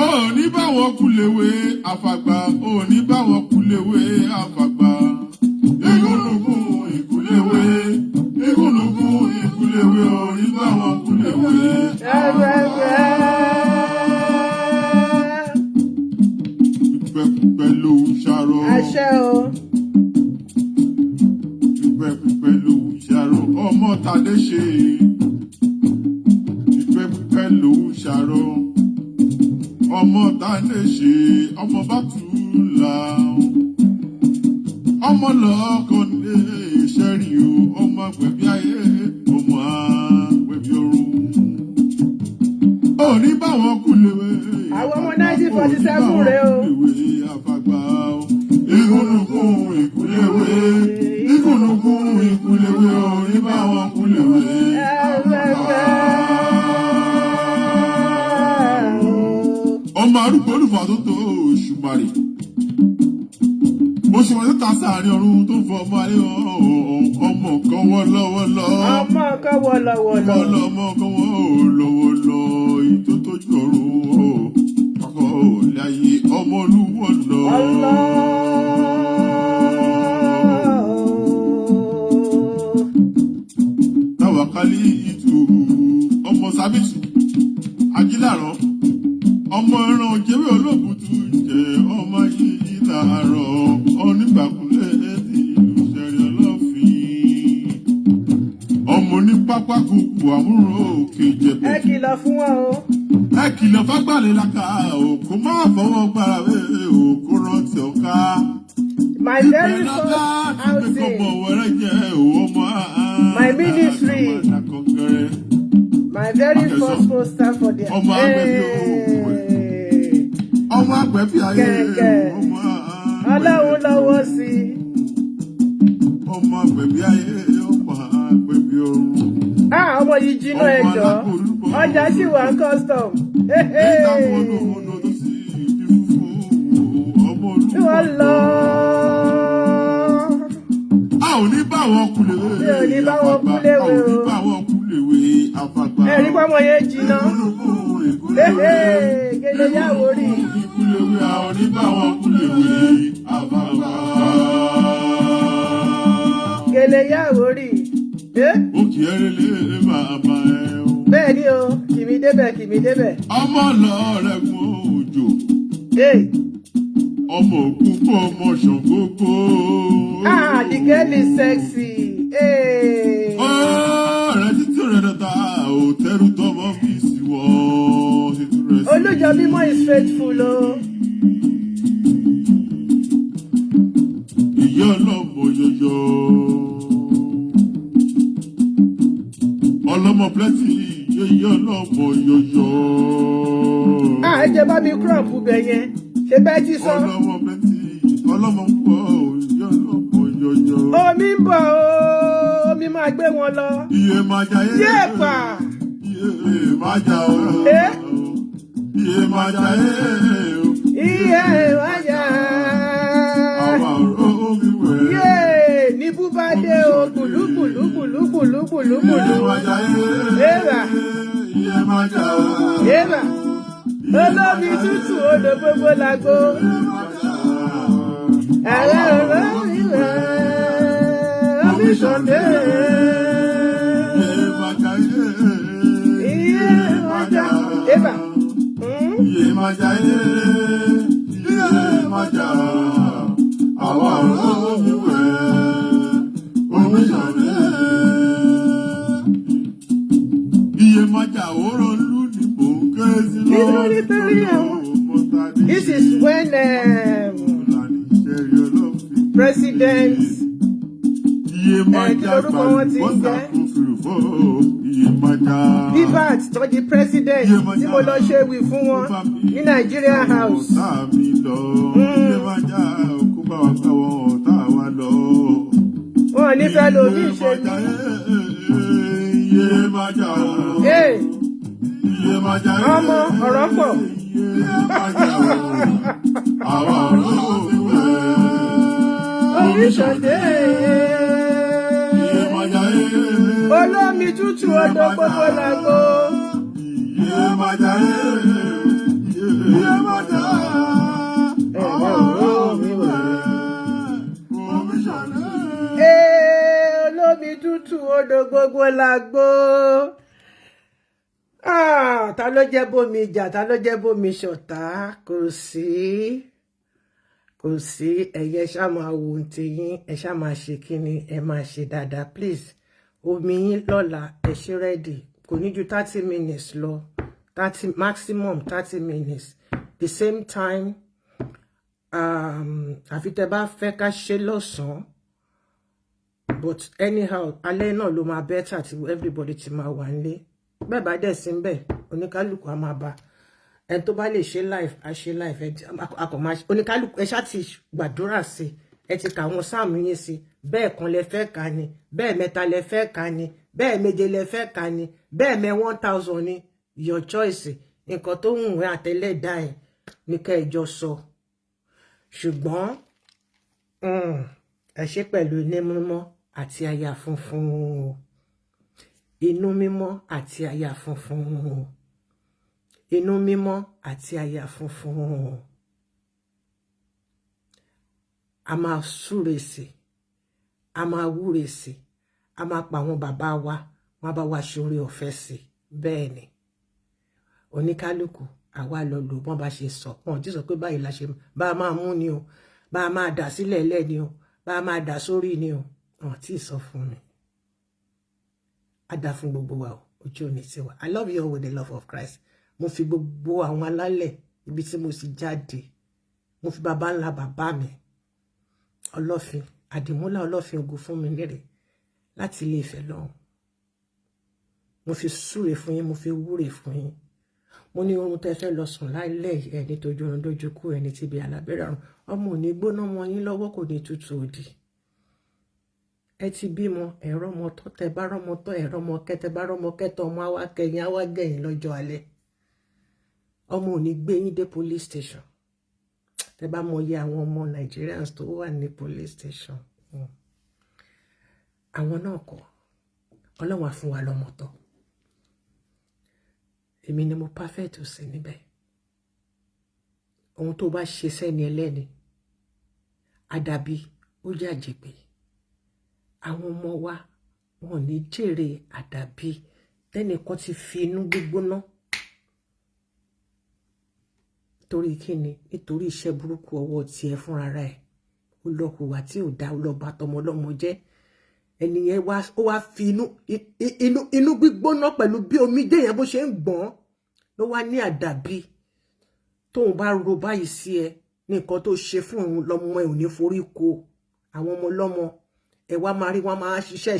Ó ní báwọn kúléwé àfàgbà. Ó ní báwọn kúléwé àfàgbà. Ìgúnnugún ìkúléwé. Ìgúnnugún ìkúléwé ò ní báwọn kúléwé àfàgbà. Pípẹ́ ló ń ṣàrò. Àṣẹ o. Pípẹ́ ló ń ṣàrò. Ọmọ Tádé ṣe. Pípẹ́ ló ń ṣàrò. Ọmọ Tádé ṣe. Ọmọ Bátúlá. Ọmọ lọ́kàn lè ṣẹ́rí o. Ọmọ àgbẹ̀bí ayé. Ọmọ àgbẹ̀bí ọ̀run. Ó ní báwọn kúléwé. Àwọn ọmọ 1947 rèé o. Ìgúnnugún ìkúléwé. Ìgúnnugún ìkúléwé ò ní báwọn kúléwé. Ọmọ arúgbó olùfà tó tó Òṣùmàrè. Mo ṣe wọn tó ta sàárín ọ̀run tó fọmọ alẹ́ ọmọ kan wọ́n lọ́wọ́lọ́. Ọmọ kan wọ́n lọ́wọ́lọ́. Ọmọ kan wọ́n lọ́wọ́lọ́. Ìtò tó jọrùn ọkọ̀ òlẹ̀ ayé ọmọ olúwọ̀ lọ. Táwàkálí ìtù ọmọ sábìtù ajílàrọ̀ ọmọ ẹran jẹ́wé olóògùtù jẹ́ ọmọ yìí làárọ̀ onígbàkúnlẹ̀ ti ìlú ṣẹ̀rí ọlọ́fin ọmọ ní pápá kúkú àmúrò òkè jẹ̀bẹ̀. Ẹ kìlọ̀ fún wọn o. Ẹ kìlọ̀ fágbàlẹ̀ làkà òkú máa fọwọ́ gbára wé òkú rántí ọ̀ká. My very first outing. My ministry. My very first poster for the ọmọ àgbẹ̀bí ayé ọmọ Ọlọ́run lọ́wọ́ sí. Ọmọ àgbẹ̀bí ayé ọmọ àgbẹ̀bí ọ̀run. Ọmọ yìí jiná ẹjọ́. Ọjà sì wà ń custom. Wọ́n lọ. A ò ní bá wọn kúlèwé. Mi ò ní bá wọn kúlèwé o. A ò ní bá wọn kúlèwé àfàgbà. Ẹ̀rí pọ́mọ yẹn jiná. Gèlè yàwó rí. Kúlèwé a ò ní bá wọn kúlèwé àfàgbà. Gèlè yàwó rí. Ó kì í rẹ́lẹ̀ bàbá ẹ̀ o. Bẹ́ẹ̀ ni o, kìmí débẹ̀. Ọmọ lọ́ọ̀rẹ́ gun òjò. Ọmọ òkú kó ọmọ Ṣàngó kó. The girl is sexy. Ọ̀rẹ́ títí rẹ̀ dọ̀tà ò tẹ́rù tọmọ fi sí wọ́n. Olújọbímọ is faithful o. Ìyá ọlọ́mọ yọyọ. Ọlọ́mọ plenty ìyá ọlọ́mọ yọyọ. Ẹ jẹ́ bá mi crop bẹ̀ yẹn. Ṣé bẹ́ẹ̀ ti sọ? Ọlọ́mọ plenty ọlọ́mọ ń bọ̀ ìyá ọlọ́mọ yọyọ. Omi ń bọ̀ o, omi máa gbé wọn lọ. Iye máa jà yé. Yéèpà. Iye máa jà o. Iye máa jà yé o. Iye máa jà. Àwọn ọ̀rọ̀ omi wẹ̀. Yé ní búbádé o, kùlùkùlùkùlùkùlùkùlù. Iye máa jà yé. Yéèpà. Iye máa jà o. Yéèpà. Olómi tútù odò gbogbo làgbo. Ẹ̀rẹ́ olómi rẹ̀ omi ṣọ̀dé. Iye máa jà yé. Iye máa jà. Yéèpà. Iye máa jà yé. Iye máa jà. Àwọn ọ̀rọ̀ omi wẹ̀. Omi ṣọ̀dé. Iye máa jà òórọ̀ lù ní bòńkẹ́sì lọ́wọ́. This is when President Bibat tó di president tí mo lọ ṣe wí fún wọn ní Nigeria House. Wọ́n nífẹ̀ẹ́ lómi ṣe ní. Ọmọ ọ̀rọ̀ pọ̀. Omi ṣọ̀dé. Olómi tútù odò gbogbo làgbo. Olómi tútù odò gbogbo làgbo. Ta ló jẹ́ bómi ìjà, ta ló jẹ́ bómi ṣọ̀tá? Kò sí ẹ̀yẹ ṣá máa wo ti yín, ẹ ṣá máa ṣe kíni, ẹ máa ṣe dáadáa please. Omi yín lọ́la ẹ ṣe ready, kò ní ju 30 minutes lọ, 30 maximum 30 minutes. The same time àfi tẹ́ bá fẹ́ ká ṣe lọ́sàn-án, but anyhow alẹ́ náà ló máa better tí everybody ti máa wà nílé. Bẹ́ẹ̀ bá dẹ̀ sí bẹ́ẹ̀ oníkálùkù á máa bá ẹni tó bá lè ṣe live á ṣe live oníkálùkù ẹ ṣá ti gbàdúrà sí, ẹ ti kà wọn sáàmù yín sí, bẹ́ẹ̀ kan lẹ fẹ́ kà ni, bẹ́ẹ̀ mẹ́ta lẹ fẹ́ kà ni, bẹ́ẹ̀ méje lẹ fẹ́ kà ni, bẹ́ẹ̀ mẹ́ 1000 ni, your choice. Nǹkan tó wù wẹ́ àtẹlẹ́dá ẹ̀ ní kẹ́ ẹ jọ sọ. Ṣùgbọ́n ẹ ṣe pẹ̀lú inú mímọ́ àti àyà funfun o. Inú mímọ́ àti àyà funfun o. Inú mímọ́ àti àyà funfun o. A máa súre sí, a máa wúre sí, a máa pa àwọn bàbá wa, wọ́n bá wa ṣe oore ọ̀fẹ́ sí. Bẹ́ẹ̀ ni oníkálùkù àwa lọ lò bọ́n bá ṣe sọ wọn tí sọ pé báyìí la ṣe bá máa mú ni o, bá máa dà sílẹ̀ lẹ́ni o, bá máa dà sórí ni o, wọn tí sọ fún mi. A dá fún gbogbo wa o, ojú òní sí wa. I love you all with the love of Christ. Mo fi gbogbo àwọn alálẹ̀ ibi tí mo sì jáde, mo fi bàbá ńlá bàbá mi Ọlọ́fin Àdìmúlà Ọlọ́fin Ògo fún mi lérè láti Ilé Ifẹ̀ lọ́hùn. Mo fi súre fún yín, mo fi wúre fún yín. Mo ní ohun tẹ́ fẹ́ lọ sùn lálẹ́ ẹni tó jọrun dojú kú ẹni tí bí alábẹ́rẹ́ àrùn ọmọ ò ní gbóná mọ́ yín lọ́wọ́, kò ní tutù òdì. Ẹ ti bímọ ẹ̀rọ ọmọ tó tẹ bá rọmọ tó ẹ̀rọ ọmọ kẹtẹ bá rọmọ kẹtọ ọmọ àwa kẹyìn àwa gẹ̀yìn lọ́jọ́ alẹ́. Ọmọ ò ní gbé yín dé police station. Tẹ bá mọ iye àwọn ọmọ Nigerians tó wà ní police station. Àwọn náà kọ́ Ọlọ́run á fún wa lọ́mọ tọ́. Èmi ni mo perfect sí níbẹ̀. Ohun tó bá ṣe sẹ́ni ẹlẹ́ni àdàbí ó jàjẹ́ pé àwọn ọmọ wa wọn ní jèrè àdàbí tẹ́nìkan ti fi inú gbígbóná. Torí kíni? Nítorí iṣẹ́ burúkú ọwọ́ tiẹ̀ fúnra rẹ̀. Ó lọ hùwà tí ò dá, ó lọ bá tọmọ ọlọ́mọ jẹ́. Ẹni yẹn ó wá fi inú gbígbóná pẹ̀lú bí omijé yẹn bó ṣe ń gbọ́n ló wá ní àdàbí tóun bá ro báyìí sí ẹ ní nǹkan tó ṣe fún òun lọ́mọ ẹ ò ní forí ko. Àwọn ọmọ ọlọ́mọ ẹ wá máa rí wọn máa ṣiṣẹ́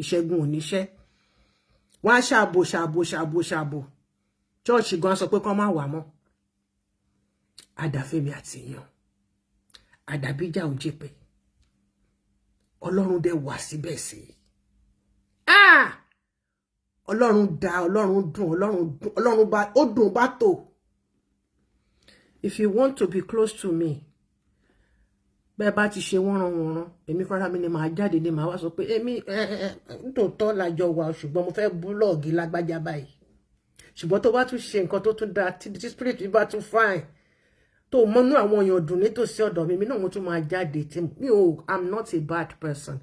ìṣẹ́gun ò níṣẹ́. Wọ́n á ṣàbò ṣọ́ọ̀ṣì gan sọ pé kán má wà mọ́. Àdàfẹ́mi àti èèyàn àdàbíjà ò jẹ́ pé Ọlọ́run dẹ̀ wà síbẹ̀ sí i. Ọlọ́run dá, Ọlọ́run dùn, Ọlọ́run bá ó dùn bá tó. If you want to be close to me, bẹ́ẹ̀ bá ti ṣe wọ́nranwọ̀nran, èmi fúnra mi ni màá jáde ni màá wá sọ pé èmi nítòótọ́ lájọ wà ṣùgbọ́n mo fẹ́ búlọ́ọ̀gì lágbájá báyìí. Ṣùgbọ́n tó bá tún ṣe nǹkan tó tún dáa tí spirit mi bá tún fine tó mọ́nú àwọn èèyàn dùn nítòsí ọ̀dọ̀ mi náà mo tún máa jáde tí mi ò I'm not a bad person.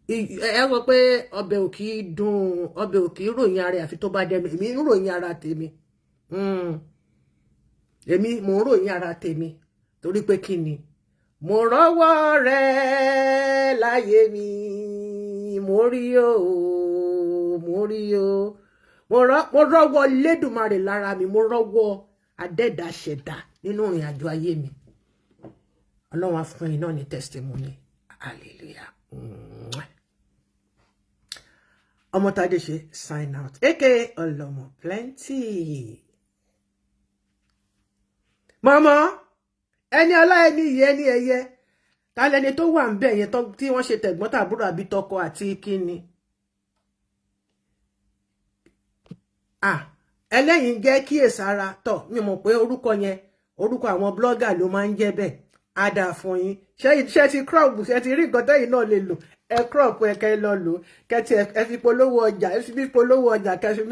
Ẹ sọ pé ọbẹ̀ ò kì í dùn, ọbẹ̀ ò kì í ròyìn ara àfi tó bá dẹnu, èmi ń ròyìn ara tèmi. Èmi mo ń ròyìn ara tèmi torí pé kí ni? Mo rọ́wọ́ rẹ̀ láyé mi, mo rí o, mo rọ́wọ́ Lédùmarè lára mi, mo rọ́wọ́ adẹ́dà ṣẹ̀dá nínú ìrìn àjò ayé mi. Ọlọ́run á fún yín náà ní testimony. Hallelujah. Ọmọ Tádé ṣe sign out aka Ọlọ́mọ plenty. Mama ẹni ọlá ẹni ìyẹ́ ẹni ẹyẹ ta lẹni tó wà ń bẹ̀ yẹn tí wọ́n ṣe tẹ̀gbọ́n tàbúrò àbí tọkọ àti kíni. Ẹlẹ́yin jẹ́ kíyèsára tọ̀ mi mọ̀ pé orúkọ yẹn orúkọ àwọn blogger ló máa ń jẹ́ bẹ́ẹ̀. Á dà fún yín ṣe ti crop ṣe ti rí nǹkan tẹ́yìn náà lè lò ẹ crop ẹ kẹ́ lọ lò kẹ́tì ẹ fi polówó ọjà ẹ fi polówó ọjà kẹ́ fi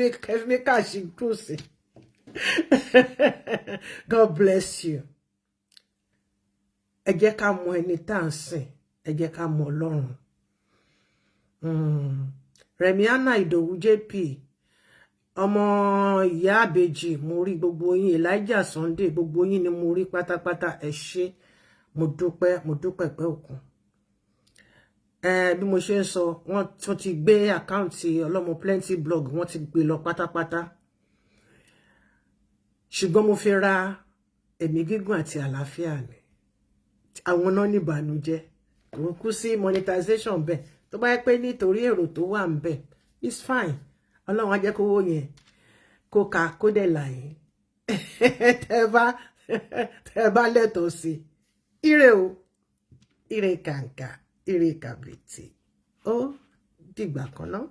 mí káàṣì kùsì. God bless you. Ẹ jẹ́ ká mọ ẹni tá à ń sìn, ẹ jẹ́ ká mọ Ọlọ́run. Rẹ̀míánà Ìdòwú JP ọmọ ìyá àbèjì mo rí gbogbo yín, Elijah Sunday gbogbo yín ni mo rí pátápátá. Ẹ ṣé mo dúpẹ́ pẹ́ òkun. Bí mo ṣe ń sọ wọ́n tún ti gbé àkáǹtì Ọlọ́mọ Plenty blog wọ́n ti gbé lọ pátápátá. Ṣùgbọ́n mo fi ra ẹ̀mí gígùn àti àlàáfíà ni. Àwọn náà ní ìbànújẹ́ kò kú sí monetization bẹ́ẹ̀ tó bá yẹ pé nítorí èrò tó wà ń bẹ̀ it's fine. Ọlọ́run á jẹ́ kówó yẹn kó ka kó dẹ̀ là yín tẹ́ bá lẹ́tọ̀ọ́ sí. Ire o, ire kàǹkà, ire kàbìtì. Ó dìgbà kan náà.